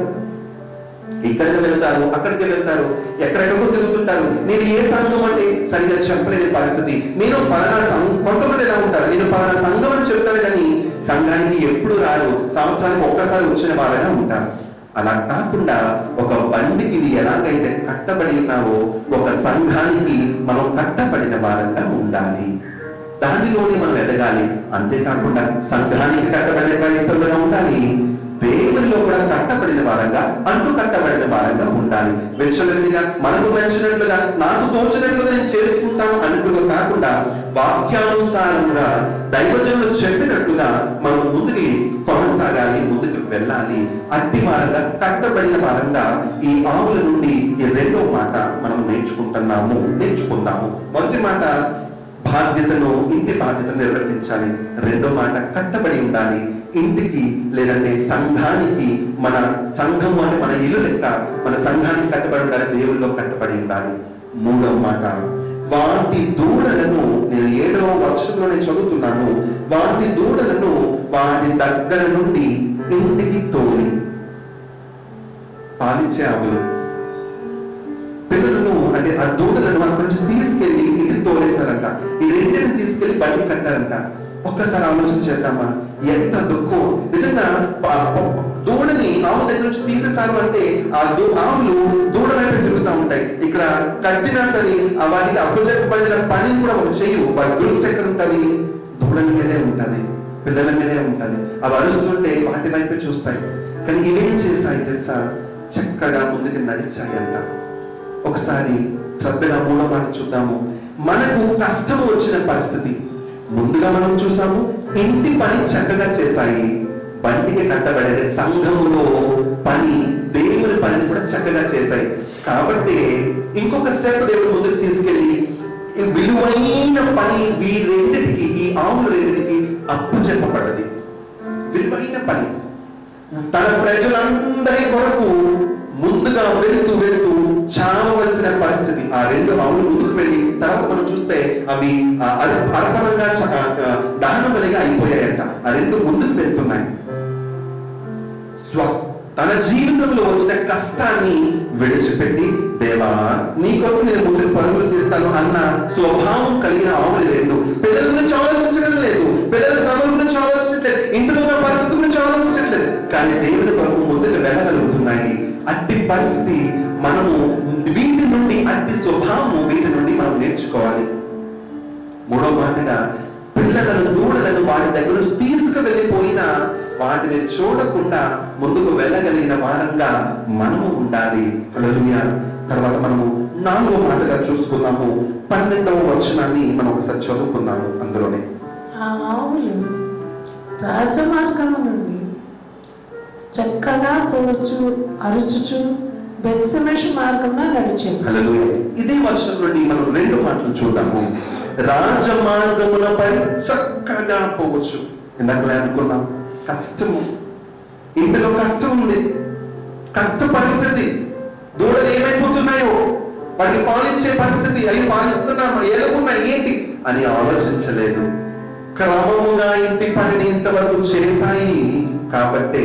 ఇక్కడికి వెళ్తారు, అక్కడికి వెళ్తారు, ఎక్కడెక్కడికో తిరుగుతుంటారు. నేను ఏ సంఘం అంటే సరిగ్గా చెప్పలేని పరిస్థితి. నేను పలానా సంఘం, కొంతమంది ఎలా ఉంటారు, నేను పలానా సంఘం అని చెప్తాను కానీ సంఘానికి ఎప్పుడు రారు, సంవత్సరానికి ఒక్కసారి వచ్చిన వారైనా ఉంటారు. అలా కాకుండా ఒక బండికి ఎలాగైతే కట్టబడి ఉన్నావో, ఒక సంఘానికి మనం కట్టబడిన వారంగా ఉండాలి. దానిలోనే మనం ఎదగాలి. అంతేకాకుండా సంఘానికి కట్టబడిన క్రైస్తవులుగా ఉండాలి, దేవునిలో కూడా కట్టబడిన వారంగా, అంటు కట్టబడిన వారంగా ఉండాలి. వెచ్చలవిడిగా, మనకు నచ్చినట్లుగా, నాకు తోచినట్లుగా నేను చేసుకుంటాను అన్నట్టుగా కాకుండా, వాక్యానుసారంగా దైవజనులు చెప్పినట్టుగా మనం ముందుకి కొనసాగాలి, ముందుకు వెళ్ళాలి. అట్టి వారంగా, కట్టబడిన వారంగా ఈ ఆవుల నుండి ఈ రెండో మాట మనం నేర్చుకుందాము. మొదటి మాట బాధ్యతను, ఇంటి బాధ్యతను నిర్వర్తించాలి. రెండో మాట కట్టబడి ఉండాలి. ఇంటికి లేదంటే సంఘానికి, మన సంఘం అంటే మన ఇల్లు లెక్క, మన సంఘానికి కట్టబడి ఉండాలి, దేవుల్లో కట్టబడి ఉండాలి. మూడవ మాట, వాటి దూడలను, నేను 7వ వచనంలోనే చదువుతున్నాను, వాటి దూడలను వాటి దగ్గర నుండి ఇంటికి తోలి, పాలిచ్చే ఆవులు పిల్లలను అంటే ఆ దూడలను అక్కడి నుంచి తీసుకెళ్లి ఇంటికి తోలేశారంట. ఈ రెండింటిని తీసుకెళ్లి బండి కట్టారంట. ఒక్కసారి ఆలోచన చేద్దామా? ఎంత దుఃఖం. నిజంగా దూడని ఆవు దగ్గర నుంచి తీసేశారు అంటే ఆ ఆవులు దూడ వైపు తిరుగుతూ ఉంటాయి. ఇక్కడ కట్టినా సరే వాటికి అప్పచెప్పబడిన పని కూడా ఒక చెయ్యు. వాటి దృష్టి ఎక్కడ ఉంటది? దూడల మీదే ఉంటది, పిల్లల మీదే ఉంటది. అవి అరుస్తుంటే వాటి వైపే చూస్తాయి. కానీ ఇవేం చేశాయి తెలుసా? చక్కగా ముందుకు నడిచాయంట. ఒకసారి శ్రద్ధగా మూడో మాట చూద్దాము. మనకు కష్టం వచ్చిన పరిస్థితి ముందుగా మనం చూసాము. ఇంటి పని చక్కగా చేశాయి. బండికి కట్టబడే సంఘములో పని, దేవుని పనిని కూడా చక్కగా చేశాయి. కాబట్టి ఇంకొక స్టెప్ దేవుడు ముందుకు తీసుకెళ్లి విలువైన పని వీరెంటికి, ఈ ఆవుల రెండింటికి అప్పు చెప్పబడ్డది. విలువైన పని తన ప్రజలందరి కొరకు ముందుగా వెళుతూ వెళుతూ చావవలసిన పరిస్థితి. ఆ రెండు ఆవులు ముందుకు వెళ్ళి తర్వాత మనం చూస్తే అవి అర్పణంగా దహన బలిగా అయిపోయాయంట. ఆ రెండు ముందుకు వెళ్తున్నాయి. తన జీవితంలో వచ్చిన కష్టాన్ని విడిచిపెట్టి, దేవా నీ కొరకు నేను ముందుకు పరుగులు తీస్తాను అన్న స్వభావం కలిగిన ఆవులు రెండు. పిల్లల గురించి ఆలోచించడం లేదు, పిల్లల శ్రమల గురించి ఆలోచించట్లేదు, ఇంట్లో ఉన్న పరిస్థితి గురించి ఆలోచించట్లేదు, కానీ దేవుని కొరకు ముందుకు వెళ్ళగలుగుతున్నాయి. అట్టి పరిస్థితి మనము వీటి నుండి, అట్టి స్వభావము వీటి నుండి మనం నేర్చుకోవాలి. మూడో మాటగా పిల్లలను, దూడలను వాటి దగ్గర నుంచి తీసుకువెళ్ళిపోయినా వాటిని చూడకుండా ముందుకు వెళ్ళగలిగిన వారంగా మనము ఉండాలి. హల్లెలూయా. తర్వాత మనము నాలుగో మాటగా చూసుకున్నాము. 12వ వచనాన్ని మనం ఒకసారి చదువుకుందాము. అందులోనే ఆ ఆవులు రాజమార్గం నుండి చక్కగా పోవచ్చు అరుచుచు బెత్షెమెషు మార్గంలో నడిచారు. హల్లెలూయా. ఇదే వచనం నుండి మనం రెండు మాటలు చూద్దాము. రాజమార్గములపై చక్కగా పోవచ్చు. ఇందాక అనుకున్నాం, కష్టము, ఇంటిలో కష్టం ఉంది, కష్ట పరిస్థితి, దూడలు ఏమైపోతున్నాయో, వాటికి పాలించే పరిస్థితి, అవి పాలిస్తున్నామా, ఎలాగున్నాయి, ఏంటి అని ఆలోచించలేదు. క్రమముగా ఇంటి పనిని ఇంతవరకు చేశాయి కాబట్టి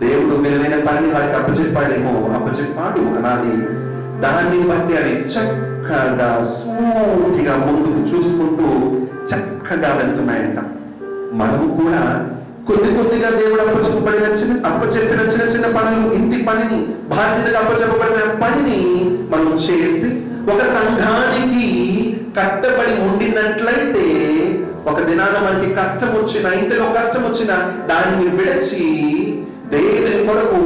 దేవుడు విలువైన పనిని వారికి అప్పచెప్పాడేమో, అప్పచెప్పాడు అనాలి. దాన్ని బట్టి అవి చక్కగా స్మూతిగా ముందుకు చూసుకుంటూ చక్కగా వెళ్తున్నాయంట. మనము కూడా కొద్ది కొద్దిగా దేవుడు అప్పచెప్పిన చిన్న చిన్న పనులు, ఇంటి పనిని, బాధ్యతగా అప్పచెప్పబడిన పనిని మనం చేసి ఒక సంఘానికి కట్టబడి ఉండినట్లయితే ఒక దినాన మనకి కష్టం వచ్చిన, ఇంటిలో కష్టం వచ్చిన దాన్ని విడిచి దేవుని కొరకు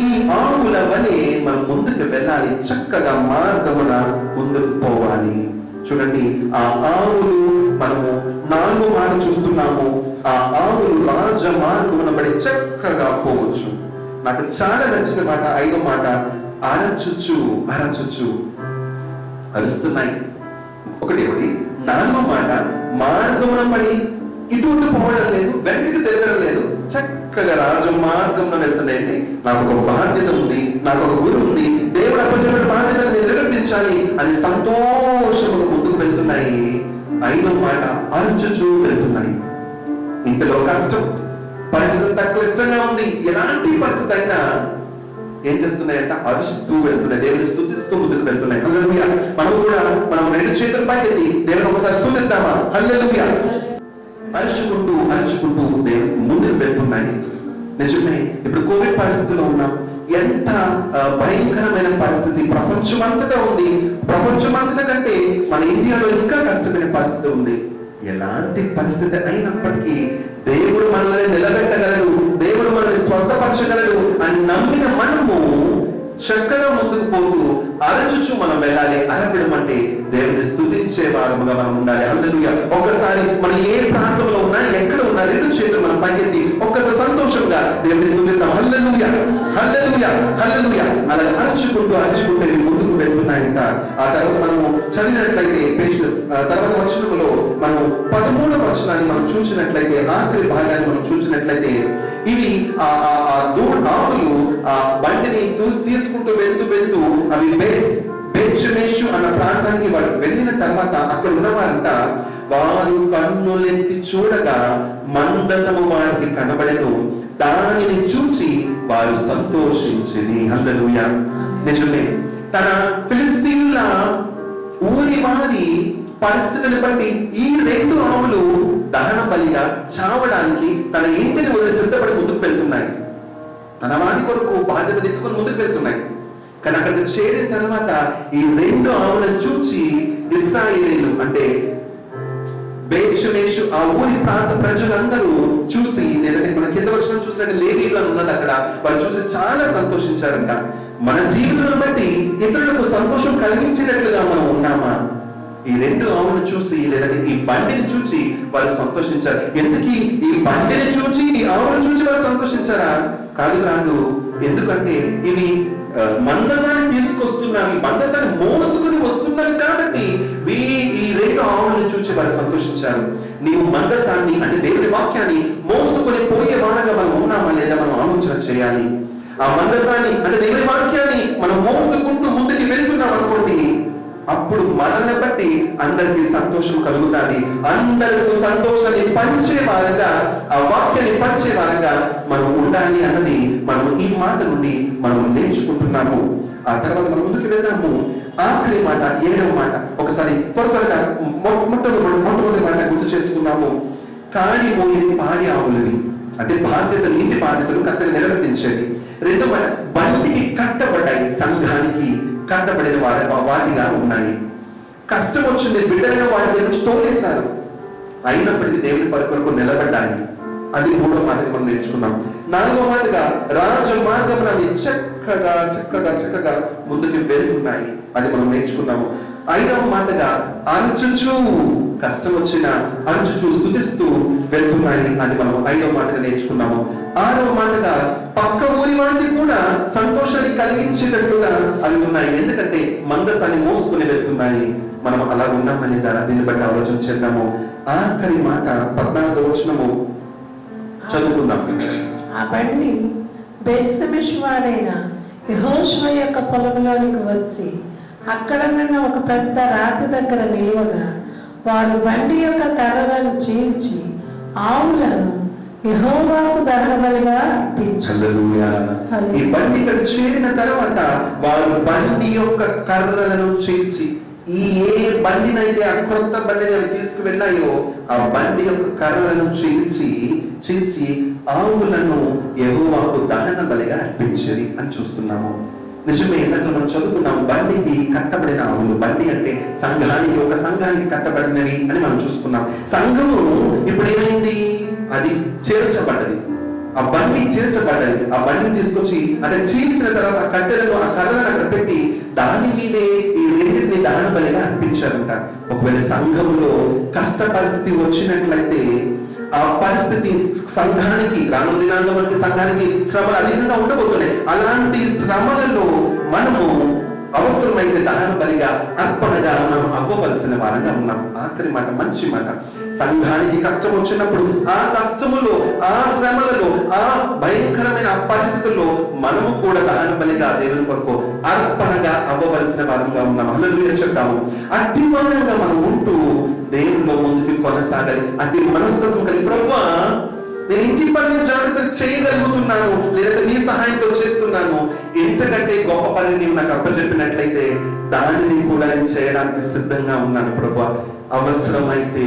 ఈ ఆవుల వలె మనం ముందుకు వెళ్ళాలి. చక్కగా మార్గమున ముందుకు పోవాలి. చూడండి, ఆ ఆవులు మనము 4వ మాట చూస్తున్నాము. ఆ ఆవులు రాజ మార్గమున పడి చక్కగా పోవచ్చు. నాకు చాలా నచ్చిన మాట 5వ మాట, అరచుచు అరుస్తున్నాయి. ఒకటి 4వ మాట, మార్గమున పడి ఇటు పోవడం లేదు, వెనక్కి తిరగడం లేదు, చక్కగా రాజమార్గంలో వెళ్తున్నాయండి. నాకు ఒక బాధ్యత ఉంది, నాకు ఒక గురి ఉంది, దేవుడు అప్పచెప్పిన బాధ్యతను నిర్వర్తించాలి అని సంతోషముగా ముందుకు వెళ్తున్నాయి. 5వ మాట, అరుచుచూ వెళ్తున్నాయి. ఇంటిలో కష్టం, పరిస్థితి అంతా క్లిష్టంగా ఉంది, ఎలాంటి పరిస్థితి అయినా ఏం చేస్తున్నాయంట? అరుస్తూ వెళ్తున్నాయి, దేవుని స్తుతిస్తూ ముందుకు వెళ్తున్నాయి. హల్లెలూయా. మనం కూడా మనం రెండు చేతుల పైకి ఎత్తి దేవుని ఒకసారి స్తుతిద్దామా? హల్లెలూయా. అరుచుకుంటూ ముందుకు వెళ్తున్నాయి. నిజమే, ఇప్పుడు కోవిడ్ పరిస్థితిలో ఉన్నాం. ఎంత భయంకరమైన పరిస్థితి ప్రపంచమంతటా ఉంది. ప్రపంచమంతటా కంటే మన ఇండియాలో ఇంకా కష్టమైన పరిస్థితి ఉంది. ఎలాంటి పరిస్థితి అయినప్పటికీ దేవుడు మనల్ని నిలబెట్టగలడు, దేవుడు మనల్ని స్వస్థపరచగలడు అని నమ్మిన మనము చక్కగా ముందుకు పోతూ అరచుచు మనం వెళ్ళాలి. అరచడం అంటే దేవుని స్తుతించే వారముగా మనం ఉండాలి. హల్లెలూయా. ఒక్కసారి మనం ఏ ప్రాంతంలో ఉన్నా, ఎక్కడ ఉన్నా, రెండు చేతులు మనం పైకెత్తి ఒక్కసారి సంతోషంగా దేవుని స్తుతిద్దాం. హల్లెలూయా, హల్లెలూయా, హల్లెలూయా. అలా అరుచుకుంటూ ముందుకు వెళ్తున్నాయంట. ఆ తర్వాత మనము చదివినట్లయితే తర్వాత వచనములో మనం 13వ వచనాన్ని మనం చూసినట్లయితే, ఆఖరి భాగాన్ని మనం చూసినట్లయితే, ఇవి ఆవులు ఆ బండిని తీసుకుంటూ వెళ్తూ అవి బెత్షెమెషు అన్న ప్రాంతానికి వారు వెళ్ళిన తర్వాత అక్కడ ఉన్నవారంట వారు కన్నులెత్తి చూడగా మందసము వారికి కనబడెను, దానిని చూచి వారు సంతోషించిరి. హల్లెలూయా. నిజమే, తన ఫిలిస్తీన్ల ఊరి వారి పరిస్థితిని బట్టి ఈ 2 ఆవులు దహన బలిగా చావడానికి తన ఇంటిని వదిలి సిద్ధపడి ముందుకు వెళ్తున్నాయి. తన వారి కొరకు బాధ్యత తీసుకుని ముందుకు వెళ్తున్నాయి. కానీ అక్కడికి చేరిన తర్వాత ఈ 2 ఆవులను చూసి ఇశ్రాయేలీయులు అంటే బేత్షెమెషు ఆ ఊరి ప్రాంత ప్రజలందరూ చూసి, లేదంటే మన కింద వచ్చిన చూసినట్టు లేవీయులు అని ఉన్నది అక్కడ, వాళ్ళు చూసి చాలా సంతోషించారంట. మన జీవితాలను బట్టి ఇతరులకు సంతోషం కలిగించేటట్లుగా మనం ఉన్నామా? ఈ 2 ఆవులను చూసి, లేదంటే ఈ బండిని చూసి వాళ్ళు సంతోషించారు. ఎందుకు ఈ బండిని చూసి, ఈ ఆవులను చూసి వాళ్ళు సంతోషించారా? కాదు. ఎందుకంటే ఇవి మందసాన్ని తీసుకొస్తున్నాయి, మందసాన్ని మోసుకుని వస్తున్నాయి కాబట్టి ఈ 2 ఆవులను చూసి వాళ్ళు సంతోషించారు. నీవు మందసాన్ని అంటే దేవుని వాక్యాన్ని మోసుకుని పోయే వారంగా మనం ఉన్నామా లేదా మనం ఆలోచన చేయాలి. ఆ మందసాన్ని అంటే దేవుని వాక్యాన్ని మనం మోసుకుంటూ ముందుకు వెళ్తున్నాం అనుకోండి, అప్పుడు మనల్ని బట్టి అందరికీ సంతోషం కలుగుతుంది. అందరికీ సంతోషాన్ని పంచే వారంగా, ఆ వాక్యాన్ని పంచే వారంగా మనం ఉండాలి అన్నది మనం ఈ మాట నుండి మనం నేర్చుకుంటున్నాము. ఆ తర్వాత మనం ముందుకు వెళ్దాము. ఆఖరి మాట 7వ మాట ఒకసారి త్వరగా మొట్టమొదటి మాట గుర్తు చేసుకున్నాము. కాడి మోయిని పాడి ఆవులని అంటే బాధ్యతలు, ఇంటి బాధ్యతలు కత్తగా నిర్వర్తించేది. 2వ మాట బండికి కట్టబడ్డాయి, సంఘానికి కట్టబడిన వాటిగా ఉన్నాయి. కష్టం వచ్చింది, బిడ్డలను వాటి దగ్గర నుంచి తోలేశారు, అయినప్పటికీ దేవుని కొరకు నిలబడ్డాయి. అది 3వ మాటగా మనం నేర్చుకున్నాం. 4వ మాటగా రాజమార్గంలో అవి చక్కగా ముందుకు వెళ్తున్నాయి, అది మనం నేర్చుకున్నాము. 5వ మాటగా అరుచుచూ, కష్టం వచ్చిన అరుచుచూ స్తుతిస్తూ వెళ్తున్నాయి, అది మనం 5వ మాటగా నేర్చుకున్నాము. 6వ మాటగా పక్క ఊరి వారికి కూడా సంతోషాన్ని కలిగించేటట్లుగా అవి ఉన్నాయి, ఎందుకంటే మందసాన్ని మోసుకుని వెళ్తున్నాయి. మనం అలా ఉన్నామా లేదా దీన్ని బట్టి ఆలోచన చేద్దాము. ఆఖరి మాట 14వ వచనము చదువుకుందాం. ఆ బండి బేత్షెమెషు వాడైన యెహోషువ యొక్క పొలంలోనికి వచ్చి అక్కడ ఉన్న ఒక పెద్ద రాతి దగ్గర నిలువగా, వారు బండి యొక్క కర్రలను చీల్చి ఆవులను యెహోవాకు దహనబలిగా అర్పించారు. ఈ బండి ఇక్కడ చేరిన తర్వాత వారు బండి యొక్క కర్రలను చీల్చి, ఏ బండినైతే ఆ కొత్త బండిని తీసుకువెళ్ళాయో ఆ బండి యొక్క కర్రలను చీల్చి ఆవులను యెహోవాకు దహన బలిగా అర్పించేది అని చూస్తున్నాము. నిజమే, ఇందాక మనం చదువుకున్నాము, బండికి కట్టబడిన ఆవులు. బండి అంటే సంఘానికి, ఒక సంఘానికి కట్టబడినవి అని మనం చూసుకున్నాం. సంఘము ఇప్పుడు ఏమైంది? అది చేర్చబడ్డది, ఆ బండి చేర్చబడ్డది. ఆ బండిని తీసుకొచ్చి అంటే చీల్చిన తర్వాత ఆ కట్టెలను, ఆ కర్రలను అక్కడ పెట్టి దాని మీదే ఈ 2 దహన బలిగా అర్పించారంట. ఒకవేళ సంఘంలో కష్ట పరిస్థితి వచ్చినట్లయితే ఆ పరిస్థితి సంఘానికి, రానున్న దినాల్లో మనకి సంఘానికి శ్రమలు అధికంగా ఉండబోతున్నాయి. అలాంటి శ్రమలలో మనము అవసరమైతే దహన బలిగా, అర్పణగా మనం అవ్వవలసిన వారంగా ఉన్నాం. ఆఖరి మాట మంచి మాట. సంఘానికి కష్టం వచ్చినప్పుడు ఆ కష్టములో, ఆ శ్రమలలో, ఆ భయంకరమైన పరిస్థితుల్లో మనము కూడా దహన బలిగా దేవుని కొరకు అర్పణగా అవ్వవలసిన వారంగా ఉన్నాం. హల్లెలూయా చెప్తాము. అట్టి వారంగా మనం ఉంటూ దేవునిలో ముందుకు కొనసాగాలి. అట్టి మనస్తత్వం కలిగి, ప్రభువా నేను ఇంటి పని జాగ్రత్త చేయగలుగుతున్నాను, లేదా నీ సహాయంతో చేస్తున్నాను, ఎంతకంటే గొప్ప పని నీవు నాకు అప్పచెప్పినట్లయితే దానిని కూడా నేను చేయడానికి సిద్ధంగా ఉన్నాను ప్రభువా. అవసరమైతే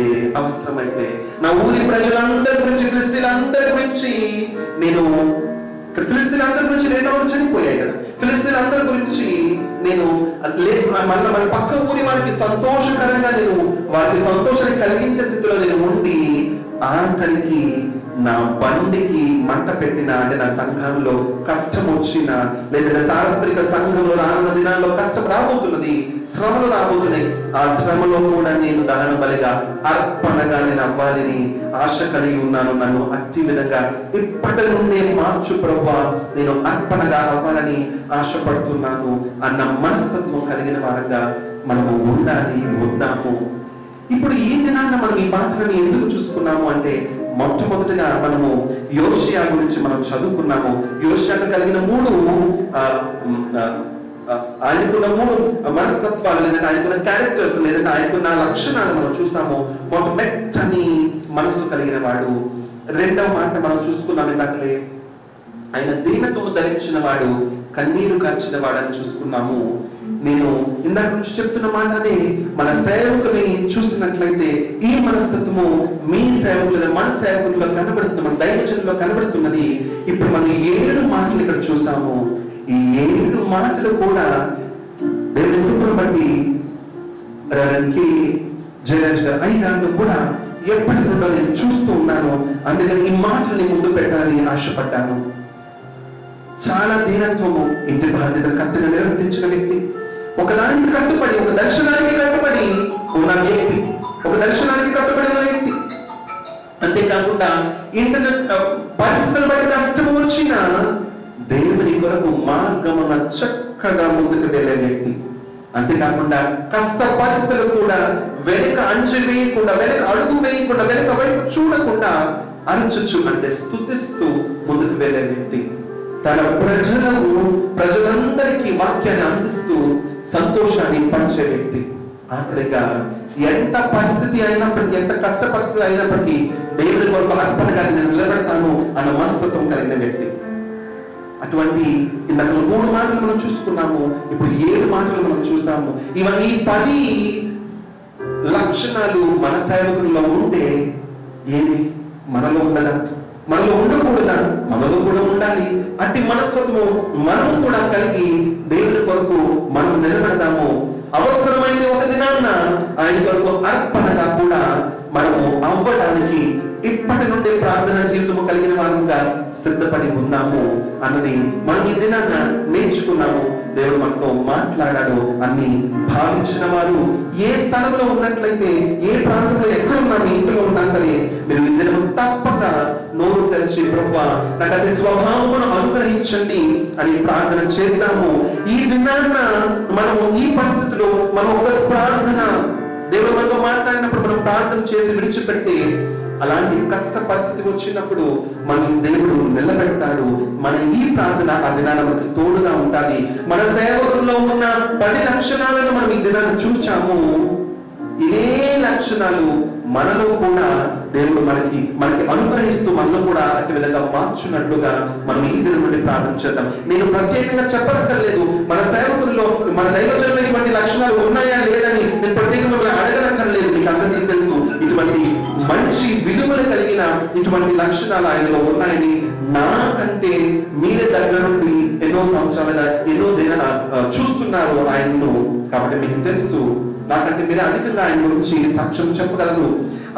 నా ఊరి ప్రజలందరి గురించి, ఫిలిస్తీన్లందరి గురించి నేను, ఫిలిస్తీన్లందరి గురించి 2 చనిపోయాయి కదా, ఫిలిస్తీన్లందరి గురించి నేను మన పక్క ఊరి వారికి సంతోషకరంగా నేను వారికి సంతోషాన్ని కలిగించే స్థితిలో నేను ఉండి, ఆఖరికి నా బండికి మంట పెట్టిన, అంటే నా సంఘంలో కష్టం వచ్చిన, లేదా సార్వత్రిక సంఘంలో రానున్న దినాల్లో కష్టం రాబోతున్నది, శ్రమలు రాబోతున్నాయి, ఆ శ్రమలో కూడా నేను దహన బలిగా, అర్పణగా నేను అవ్వాలని ఆశ కలిగి ఉన్నాను. నన్ను అట్టి విధంగా ఇప్పటి నుండే మార్చు ప్రభువా, నేను అర్పణగా అవ్వాలని ఆశపడుతున్నాను అన్న మనస్తత్వం కలిగిన వారంగా మనము ఉండాలి, ఉందాము. ఇప్పుడు ఈ దినాన్న మనం ఈ మాటలను ఎందుకు చూసుకున్నాము అంటే, మొట్టమొదటిగా మనము యోషియా గురించి మనం చదువుకున్నాము. యోషియాకు కలిగిన 3 ఆయనకున్న 3 మనస్తత్వాలు, లేదంటే ఆయనకున్న క్యారెక్టర్స్, లేదంటే ఆయనకున్న లక్షణాలు మనం చూసాము. మెత్తని మనసు కలిగిన వాడు. 2వ మాట మనం చూసుకున్నాం ఇందాకలే, ఆయన దీనత్వము ధరించిన వాడు, కన్నీరు కార్చిన వాడని చూసుకున్నాము. నేను ఇందాక నుంచి చెప్తున్న మాట అదే, మన సేవకుని చూసినట్లయితే ఈ మనస్తత్వము మీ సేవకుల మన సేవకుల్లో కనబడుతుంది, మన దైవజనుల్లో కనబడుతున్నది. ఇప్పుడు మనం 7 మాటలు ఇక్కడ చూసాము. ఈ 7 మాటలు కూడా దేవుని కృపను బట్టి జయరాజ్ గారు 5 ఏళ్ళు కూడా ఎప్పటి నుండో నేను చూస్తూ ఉన్నాను. అందుకని ఈ మాటల్ని ముందు పెట్టాలని ఆశపడ్డాను. చాలా దీనత్వము, ఇంటి బాధ్యత కరెక్ట్గా నిర్వర్తించిన వ్యక్తి, ఒకదానికి కట్టుబడి, ఒక దర్శనానికి కట్టుబడి ఉన్న వ్యక్తి, ఒక దర్శనానికి కట్టుబడి ఉన్న వ్యక్తి. అంతేకాకుండా ఇంటర్నెట్ పరిస్థితులు బట్టి కష్టం వచ్చినా దేవుని కొరకు మార్గమున చక్కగా ముందుకు వెళ్ళే వ్యక్తి. అంతేకాకుండా కష్ట పరిస్థితులు కూడా వెనక అంచు వేయకుండా, వెనక అడుగు వేయకుండా, వెనక వైపు చూడకుండా అరుచుచు అంటే స్తుతిస్తూ ముందుకు వెళ్ళే వ్యక్తి. తన ప్రజలందరికీ వాక్యాన్ని అందిస్తూ సంతోషాన్ని పంచే వ్యక్తి. ఆఖరిగా ఎంత పరిస్థితి అయినప్పటికీ, ఎంత కష్ట పరిస్థితి అయినప్పటికీ దేవుని కొరకు అర్పణగా నేను నిలబెడతాను అన్న మనస్తత్వం కలిగిన వ్యక్తి. అటువంటి ఇందాక 3 మాటలు మనం చూసుకున్నాము, ఇప్పుడు 7 మాటలు మనం చూసాము. ఇవన్నీ 10 లక్షణాలు మన సేవకుల్లో ఉంటే ఏమి మనలో ఉండదా? మనలో ఉండకూడదా? మనలో కూడా ఉండాలి. అట్టి మనస్తత్వం మనము కూడా కలిగి దేవుని కొరకు మనం నిలబడదాము. అవసరమైంది ఒక దినాన్న ఆయన కొరకు అర్పణగా కూడా మనము అవ్వడానికి ఇప్పటి నుండి ప్రార్థన జీవితము కలిగిన వారంగా సిద్ధపడి ఉన్నాము అన్నది మనం ఈ దినాన్న నేర్చుకున్నాము. దేవుడు మనతో మాట్లాడాడు అన్ని భావించిన వారు ఏ స్థలంలో ఉన్నట్లయితే, ఏ ప్రాంతంలో ఎక్కడున్నా, మీ ఇంట్లో ఉన్నా సరే, మీరు ఈ దినము తప్పక నోరు తెరిచి ప్రభువా నాకు అదే స్వభావమును అనుగ్రహించండి అని ప్రార్థన చేద్దాము. ఈ దినాన్న మనము ఈ పరిస్థితిలో మనం ఒక ప్రార్థన దేవుడు మనతో మాట్లాడినప్పుడు మనం ప్రార్థన చేసి విడిచిపెడితే, అలాంటి కష్ట పరిస్థితి వచ్చినప్పుడు మనం దేవుడు నిలబెడతాడు. మన ఈ ప్రార్థన ఆ దినాన మనకు తోడుగా ఉండాలి. మన సేవకుల్లో ఉన్న 10 లక్షణాలను మనం ఈ దినాన్ని చూచాము. ఇదే లక్షణాలు మనలో కూడా దేవుడు మనకి అనుగ్రహిస్తూ మనలో కూడా అట్టి విధంగా మార్చున్నట్లుగా మనం ఈ దినం నుండి ప్రార్థన చేద్దాం. నేను ప్రత్యేకంగా చెప్పక్కర్లేదు, మన సేవకుల్లో, మన దైవజనుల్లో ఇటువంటి లక్షణాలు ఉన్నాయా లేదని నేను ప్రత్యేకంగా అడగనక్కర్లేదు. మీకు అందరికీ తెలుసు, ఇటువంటి మంచి విలువలు కలిగిన ఇటువంటి లక్షణాలు ఆయనలో ఉన్నాయని. నాకంటే మీరే దగ్గర నుండి ఎన్నో సంవత్సరాలుగా ఎన్నో దిన చూస్తున్నారు ఆయన్ను, కాబట్టి మీకు తెలుసు. నాకంటే మీరు అధికంగా ఆయన గురించి సాక్ష్యం చెప్పగలరు.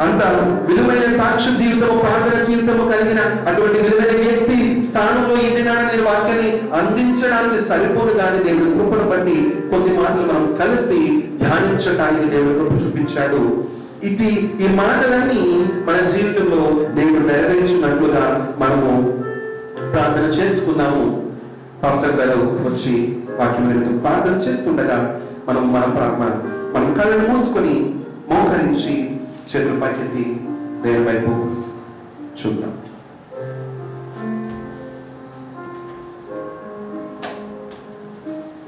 అంత విలువైన సాక్ష్య జీవితము, ప్రార్థన జీవితము కలిగిన అటువంటి విలువైన వ్యక్తి స్థానంలో ఈ దినాన్ని నేను వాక్యాన్ని అందించడానికి సరిపోదు. కానీ దేవుడి కృపను బట్టి కొద్ది మాటలు మనం కలిసి ధ్యానించడానికి దేవుడి కృప చూపించాడు. ఈ మాటలన్నీ మన జీవితంలో దేవుడు నెరవేర్చినట్లుగా మనము ప్రార్థన చేసుకున్నాము. పాస్టర్ గారు వచ్చి వాక్యం ప్రార్థన చేస్తుండగా మనం కళ్ళను మూసుకొని మోకరించి చేతులు పైకెత్తి దేవుని వైపు చూద్దాం.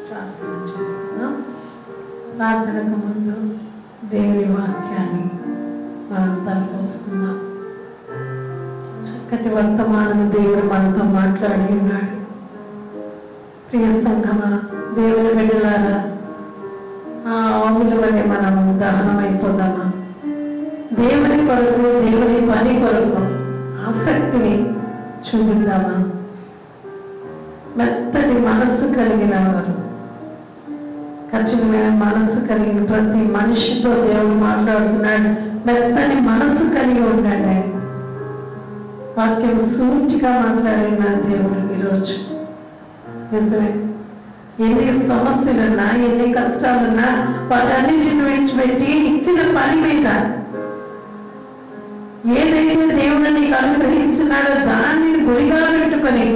ప్రార్థన చేసుకుందాం. ప్రార్థనకు ముందు దేవుని వాక్యాన్ని మనం తలపోసుకుందాం. చక్కటి వర్తమానము దేవుడు మనతో మాట్లాడి ఉన్నాడు. ప్రియ సంఘమా, దేవుని బిడ్డలారా, ఆ ఆవుల వలె మనం దహనం అయిపోదామా? దేవుని కొరకు, దేవుని పని కొరకు ఆసక్తిని చూపిద్దామా? మెత్తటి మనస్సు కలిగిన వారు, కఠినమైన మనస్సు కలిగిన ప్రతి మనిషితో దేవుడు మాట్లాడుతున్నాడు. మెత్తని మనస్సు కలిగి ఉన్నాడు. వాక్యం సూటిగా మాట్లాడిన దేవుడు ఈరోజు. నిజమే, ఎన్ని సమస్యలున్నా, ఎన్ని కష్టాలున్నా వాటన్నిటిని విడిచిపెట్టి ఇచ్చిన పని మీద, ఏదైతే దేవుడు నీకు అనుగ్రహించినాడో దాన్ని గురిగా పెట్టుకొని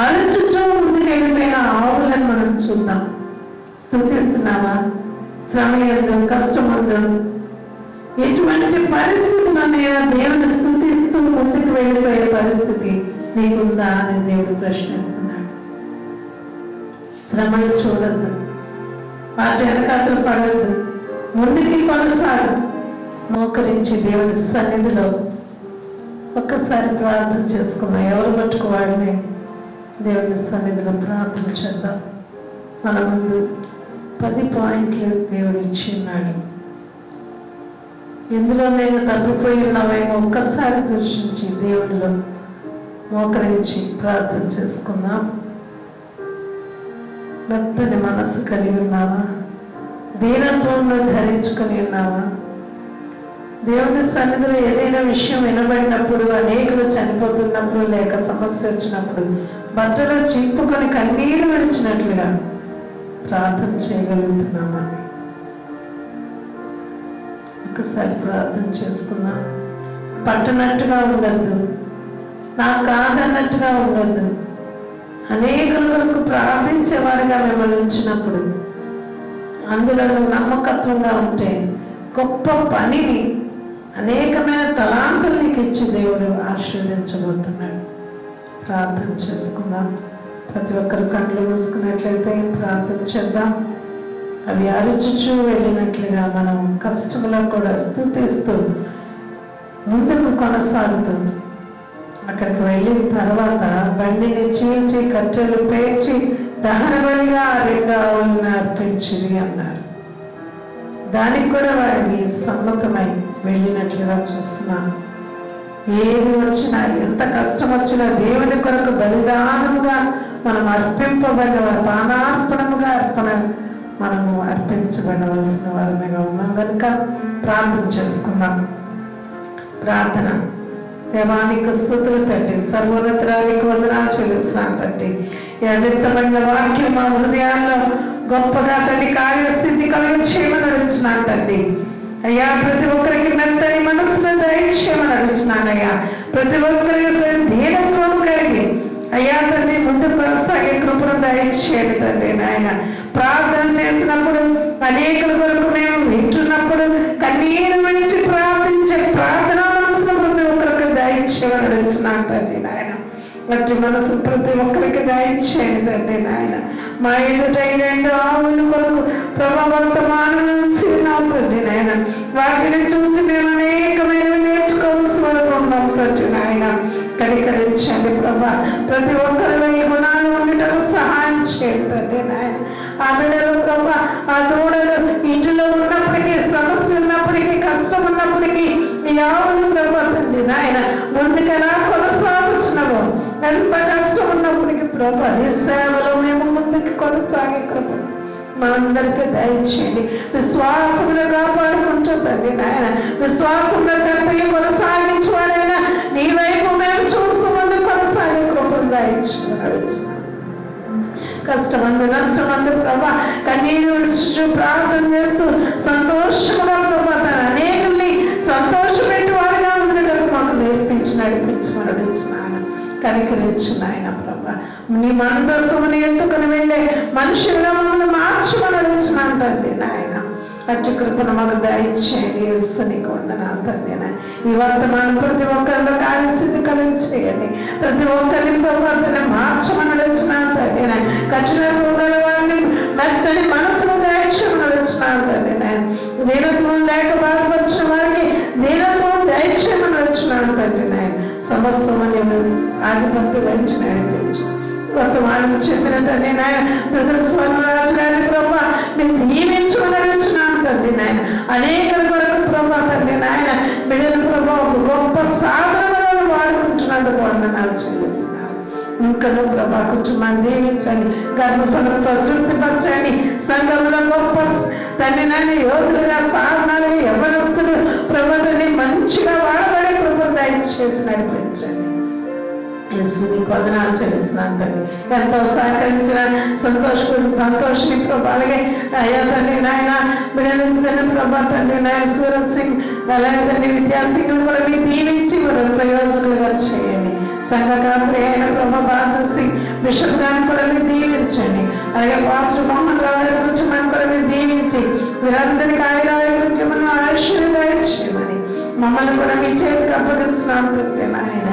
అరుచుచూ ముందుకు వెళ్ళిపోయిన ఆవులను మనం చూద్దాం. స్తుతిస్తున్నావా? శ్రమ ఎందు, కష్టం ఎందు, ఎటువంటి పరిస్థితి మనైనా దేవుని స్తుతిస్తూ ముందుకు వెళ్ళిపోయే పరిస్థితి నీకుందా అని దేవుడు ప్రశ్నిస్తున్నాడు. శ్రమలు చూడద్దు, వాటి వెనకాతలు పడద్దు, ముందుకి కొనసాగు. మోకరించి దేవుని సన్నిధిలో ఒక్కసారి ప్రార్థన చేసుకున్నాం. ఎవరు మట్టుకు వాడిని దేవుని సన్నిధిలో ప్రార్థన చేద్దాం. మన ముందు 10 పాయింట్లు దేవుడు ఇచ్చి ఉన్నాడు. ఇందులో నేను తప్పిపోయి ఉన్నావేమో ఒక్కసారి దర్శించి దేవుడిలో మోకరించి ప్రార్థన చేసుకుందాం. మెత్తని మనస్సు కలిగి ఉన్నావా? దీనత్వంలో ధరించుకొని ఉన్నావా? దేవుని సన్నిధిలో ఏదైనా విషయం వినబడినప్పుడు, అనేకులు చనిపోతున్నప్పుడు, లేక సమస్య వచ్చినప్పుడు బట్టలు చింపుకొని కన్నీరు విడిచినట్లుగా ప్రార్థన చేయగలుగుతున్నామా? ఒకసారి ప్రార్థన చేసుకుందాం. పట్టనట్టుగా ఉండద్దు, నాకు కాదన్నట్టుగా ఉండద్దు. అనేకుల వరకు ప్రార్థించేవారిగా మిమ్మల్ని ఉంచినప్పుడు, అందులో నమ్మకత్వంగా ఉంటే గొప్ప పనిని, అనేకమైన తలాంతులు నీకు ఇచ్చి దేవుడు ఆశీర్వదించబోతున్నాడు. ప్రార్థన చేసుకుందాం. ప్రతి ఒక్కరు కళ్ళు మూసుకున్నట్లయితే ప్రార్థన చేద్దాం. అవి అరుచుచూ వెళ్ళినట్లుగా మనం కష్టంలో కూడా స్తుతిస్తూ ముందుకు కొనసాగుతూ, అక్కడికి వెళ్ళిన తర్వాత బండిని చీల్చి కట్టెలు పేర్చి దహన బలిగా 2 ఆవులను అర్పించింది అన్నారు. దానికి కూడా వారికి సమ్మతమై వెళ్ళినట్లుగా చూస్తున్నాను. ఏది వచ్చినా, ఎంత కష్టం వచ్చినా దేవుని కొరకు బలిదానముగా మనం అర్పింపబడిన పానార్పణముగా మనము అర్పించబడవలసిన వారముగా ఉన్నాం కనుక ప్రార్థన చేసుకుందాం. ప్రార్థన. దేవానికి స్తుతులు తండ్రి, సర్వోన్నతానికి వందనాలు చెల్లిస్తున్నాను తండ్రి. ఈ అనితమైన వాక్యం మా హృదయాల్లో గొప్పగా తండ్రి కార్యస్థితి కలిగించేయమని అడుగుతున్నాను తండ్రి. అయ్యా, ప్రతి ఒక్కరికి మెత్తని మనసును దయచేయమని అడుగుతున్నానయ్యా. ప్రతి ఒక్కరికి దీనత్వం కలిగి అయ్యా తండ్రి ముందు కొనసాగే కృపను దయచేయండి తండ్రి. నాయన ప్రార్థన చేసినప్పుడు, అనేకుల కొరకు మేము వింటున్నప్పుడు కన్నీరు విడిచి ప్రార్థించే ప్రార్థన మనసును ప్రతి ఒక్కరికి దయచేయమని అడుగుతున్నాను తండ్రి. నాయన మంచి మనసు ప్రతి ఒక్కరికి దయచేయండి తండ్రి. నాయన మా ఎదుట 2 ఆవుల కొరకు ప్రభావర్తమానం నుంచి ఉన్నాం తండ్రి. నాయన వాటిని చూసి మేము అనేకమైనవి నేర్చుకోవాల్సి వరకు ఉన్నాం తండ్రి. నాయన కనికరించండి ప్రభా. ప్రతి ఒక్కరిలో ఈ గుణాలు ఉండటం సహాయం చేయండి తండ్రి. నాయన ఆ బిడ్డలు ప్రభా, ఆ దూడలు ఇంటిలో ఉన్నప్పటికీ, సమస్య ఉన్నప్పటికీ, కష్టం ఉన్నప్పటికీ ఈ ఆవులు ప్రభా తండ్రి. నాయన ముందుకు ఎలా కొనసాగుతున్నావో, ఎంత కష్టం ఉన్నప్పటికీ ప్రభా నీ సేవలో మేము ముందుకు కొనసాగే కృప మా అందరికీ దయచేయండి. విశ్వాసంలో కాపాడుకుంటూ తండ్రి. నాయన విశ్వాసంలో కర్తవ్యం కొనసాగించేవారైనా నీ వైపు మేము చూస్తూ ముందు కొనసాగే కృపను దయచేయమని కష్టమందు నష్టమందు ప్రభా కన్నీరు విడుచు ప్రార్థన చేస్తూ సంతోషంగా ప్రభా తన అనేకుల్ని సంతోషపెట్టి వారిగా ఉండేటప్పుడు మాకు నేర్పించి నడిపించమని అడుగుతున్నాను. కనికరించు నాయన ప్రభా. నీ మందస్సుని ఎత్తుకుని వెళ్ళే మనుషులుగా మమ్మల్ని మార్చమని అడుగుతున్నాను తండ్రి. నాయన అటు కృపను మాకు దయచేయండి. యేసు నీకు వందనాలు తండ్రి. ఈ వర్తమానం ప్రతి ఒక్కరిలో కార్యస్థితి కలిగించేయండి. ప్రతి ఒక్కరిని ప్రభావాన్ని మార్చమని అడుగుతున్నాను తండ్రి. ఖచ్చితంగా ఉండాలి వారిని మెత్తని మనసును దయచేయమని అడుగుతున్నాను తండ్రి. దీనత్వం లేక బాధపరిచిన వారికి దీనత్వం దయచేయమని అడుగుతున్నాను తండ్రి. సమస్తమని ఆధిపత్యం వహించి నడిపించు. వర్తమానం చెప్పిన తండ్రి. నాయన ప్రజల స్వర్ణరాజు గారి ప్రభా నేను దీవించమని అడుగుతున్నాను తండ్రి. నాయన అనేక కొరకు ప్రభా తండ్రి. నాయన బిడ్డల ప్రభా ఒక గొప్ప సాధనలను వాడుకుంటున్నందుకు వందనాలు చెల్లిస్తున్నాను. ఇంకను ప్రభా కుటుంబాన్ని దీవించండి, గర్భఫలంతో తృప్తిపరచండి. సంఘంలో గొప్ప తండ్రి నాయన యోధులుగా, సాధనాలు, యవ్వనస్తులు ప్రభుత్వాన్ని మంచిగా వాడబడే ప్రభుత్వం దయచేసి నడిపించండి. నీకు వదనాలు చెల్లిస్తున్నాను తండ్రి. ఎంతో సహకరించిన సంతోషి ప్రభా, అలాగే అయ్యా తండ్రి నాయన బిడ్డలు ప్రభా తండ్రి నాయన సూరత్ సింగ్, అలాగే తండ్రి విద్యాసింగ్ కూడా మీరు దీవించి మనం ప్రయోజకులుగా చేయండి. సంఘ కాపురి అయిన ప్రభా బహదూర్ సింగ్ బిషప్ గారిని కూడా మీరు దీవించండి. అలాగే పాస్టర్ మోహన్ రావు గారి కుటుంబాన్ని కూడా మీరు దీవించి వీరందరికీ ఆయురారోగ్యమును ఆశీర్వదించమని మమ్మల్ని కూడా మీ చేతికి అప్పగిస్తున్నాను తండ్రి. నాయన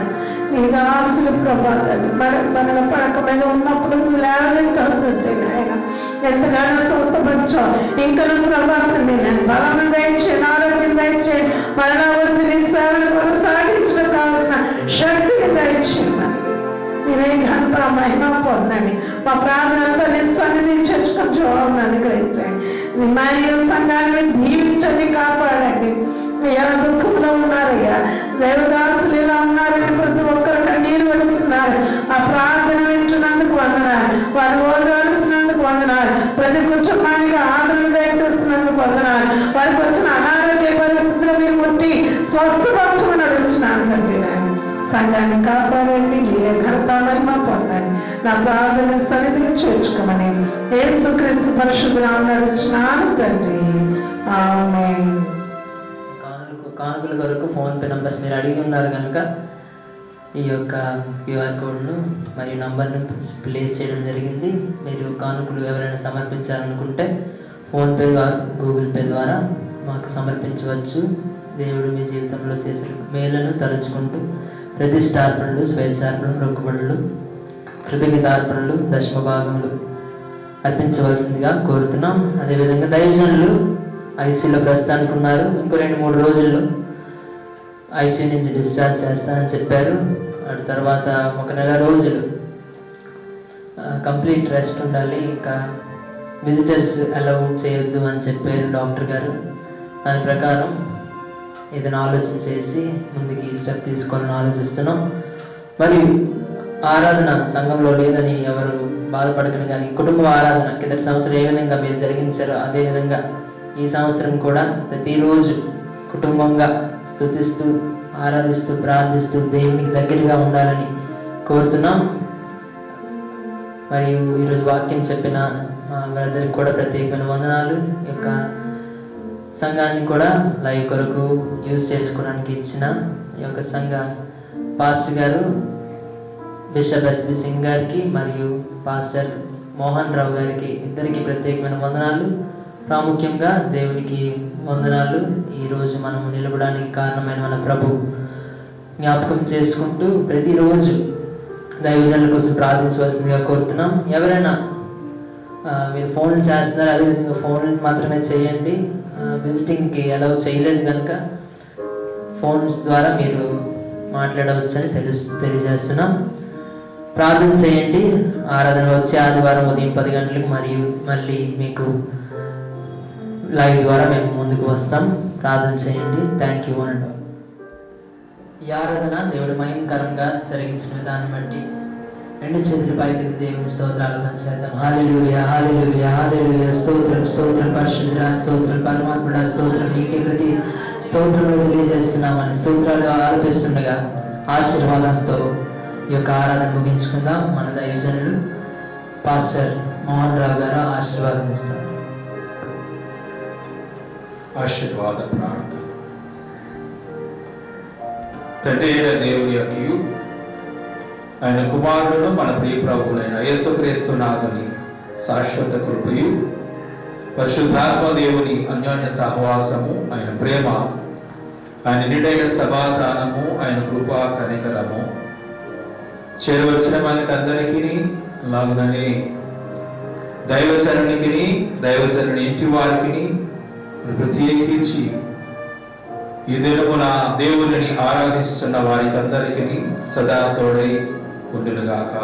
నీ దాసులు ప్రభాతాలు మరణ పడక మీద ఉన్నప్పుడు నువ్వు లేవనెత్తావు తండ్రి. నాయన ఎంతగానో స్వస్థపరిచావు. ఇంకా ప్రభాతండి నేను బలం దయచేయండి, ఆరోగ్యం దయచేయండి. మరణ వచ్చి నీ సేవలు కొనసాగించడం కావాల్సిన శక్తిని దయచేయమని మీరే ఘనత మహిమ పొందండి. మా ప్రార్థనతో నీ సన్నిధి చర్చకు జవాబును అనుగ్రహించండి. మరియు సంఘాన్ని దీవించండి, కాపాడండి. అయ్యా దుఃఖంలో ఉన్నారయ్యా, దేవదాసులు ఇలా ఉన్నారని ప్రతి ఒక్కరు కన్నీరు వడిస్తున్నారు. ఆ ప్రార్థన వింటున్నందుకు వందనాలు, వారు ఓదాల్సినందుకు వందనాలు, ప్రతి కుటుంబానికి ఆదరణ దయచేస్తున్నందుకు వందనాలు. వారికి వచ్చిన అనారోగ్య పరిస్థితులు మీరు ముట్టి స్వస్థపరచమని అడుగుతున్నాను తండ్రి. సంఘాన్ని కాపాడండి, మీరే ఘనతమహిమ పొందండి. నా ప్రార్థన సన్నిధిని చేర్చుకోమని యేసుక్రీస్తు పరిశుద్ధ నామమున అడుగుతున్నాను తండ్రి, ఆమేన్. కానుకల కొరకు ఫోన్పే నంబర్స్ మీరు అడిగి ఉన్నారు కనుక ఈ యొక్క క్యూఆర్ కోడ్ను మరియు నంబర్ను ప్లేస్ చేయడం జరిగింది. మీరు కానుకలు ఎవరైనా సమర్పించాలనుకుంటే ఫోన్పే గూగుల్ పే ద్వారా మాకు సమర్పించవచ్చు. దేవుడు మీ జీవితంలో చేసిన మేలను తలుచుకుంటూ ప్రతిష్టార్పణలు, స్వేచ్ఛార్పణలు, మొక్కుబడులు, కృతజ్ఞతార్పణలు, దశమ భాగములు అర్పించవలసిందిగా కోరుతున్నాం. అదేవిధంగా దైవజనులు ఐసీయూలో ప్రస్తుతానికి ఉన్నారు. ఇంకో 2-3 రోజుల్లో ఐసీయూ నుంచి డిశ్చార్జ్ చేస్తానని చెప్పారు. ఆ తర్వాత 1 నెల రోజులు కంప్లీట్ రెస్ట్ ఉండాలి, ఇంకా విజిటర్స్ అలౌ చేయొద్దు అని చెప్పారు డాక్టర్ గారు. దాని ప్రకారం ఏదైనా ఆలోచన చేసి ముందుకి స్టెప్ తీసుకోవాలని ఆలోచిస్తున్నాం. మరియు ఆరాధన సంఘంలో లేదని ఎవరు బాధపడకని, కానీ కుటుంబ ఆరాధన కిందటి సంవత్సరం ఏ విధంగా మీరు జరిగించారో అదేవిధంగా ఈ సంవత్సరం కూడా ప్రతిరోజు కుటుంబంగా స్తుతిస్తూ, ఆరాధిస్తూ, ప్రార్థిస్తూ దేవునికి దగ్గరగా ఉండాలని కోరుతున్నాం. మరియు ఈరోజు వాక్యం చెప్పిన మా బ్రదర్కి కూడా ప్రత్యేకమైన వందనాలు. ఈ యొక్క సంఘాన్ని కూడా లైవ్ కొరకు యూజ్ చేసుకోవడానికి ఇచ్చిన ఈ యొక్క సంఘ పాస్టర్ గారు బిషప్ ఎస్బి సింగ్ గారికి మరియు పాస్టర్ మోహన్ రావు గారికి ఇద్దరికి ప్రత్యేకమైన వందనాలు. ప్రాముఖ్యంగా దేవునికి వందనాలు. ఈరోజు మనం నిలబడడానికి కారణమైన మన ప్రభు జ్ఞాపకం చేసుకుంటూ ప్రతిరోజు దైవజనుల కోసం ప్రార్థించవలసిందిగా కోరుతున్నాం. ఎవరైనా మీరు ఫోన్లు చేస్తున్నారు, అదేవిధంగా ఫోన్లు మాత్రమే చేయండి. విజిటింగ్కి అలౌ చేయలేదు కనుక ఫోన్స్ ద్వారా మీరు మాట్లాడవచ్చని తెలియజేస్తున్నాం. ప్రార్థన చేయండి. ఆరాధన వచ్చే ఆదివారం ఉదయం 10 గంటలకు మరియు మళ్ళీ మీకు లైవ్ ద్వారా మేము ముందుకు వస్తాం. ప్రార్థన చేయండి. థ్యాంక్ యూ అనండి. ఈ ఆరాధన దేవుడు మహిమకరంగా జరిగించిన విధానం బట్టి 2 చేతుల పైకి దేవుని స్తోత్రాలు చేద్దాం. హల్లెలూయా, హల్లెలూయా, హల్లెలూయా. స్తోత్రం, స్తోత్రం పరిశుద్ధుడా, స్తోత్రం పరమాత్ముడా, స్తోత్రం నీకే ప్రతి స్తోత్రంలో తెలియజేస్తున్నామని స్తోత్రాలు ఆరోపిస్తుండగా ఆశీర్వాదంతో ఈ యొక్క ఆరాధన ముగించుకుందాం. మన దైవజనులు పాస్టర్ మోహన్ రావు గారు ఆశీర్వాదం ఇస్తారు. ఆశీర్వాద ప్రార్థన. తండ్రి అయిన దేవుని యొక్కయు ఆయన కుమారుడును మన ప్రియ ప్రభువులైన యేసుక్రీస్తు నాథుని శాశ్వత కృపయు పరిశుద్ధాత్మ దేవుని అన్యోన్య సహవాసము, ఆయన ప్రేమ, ఆయన నిండైన సమాధానము, ఆయన కృపా కనికరము చేరవచ్చిన మనకందరికీ, అలాగనే దైవజనునికి, దైవజనుని ఇంటి వారికి ప్రత్యేకించి ఈ దినమున దేవుని ఆరాధిస్తున్న వారికి అందరికీ సదా తోడై ఉండునుగాక.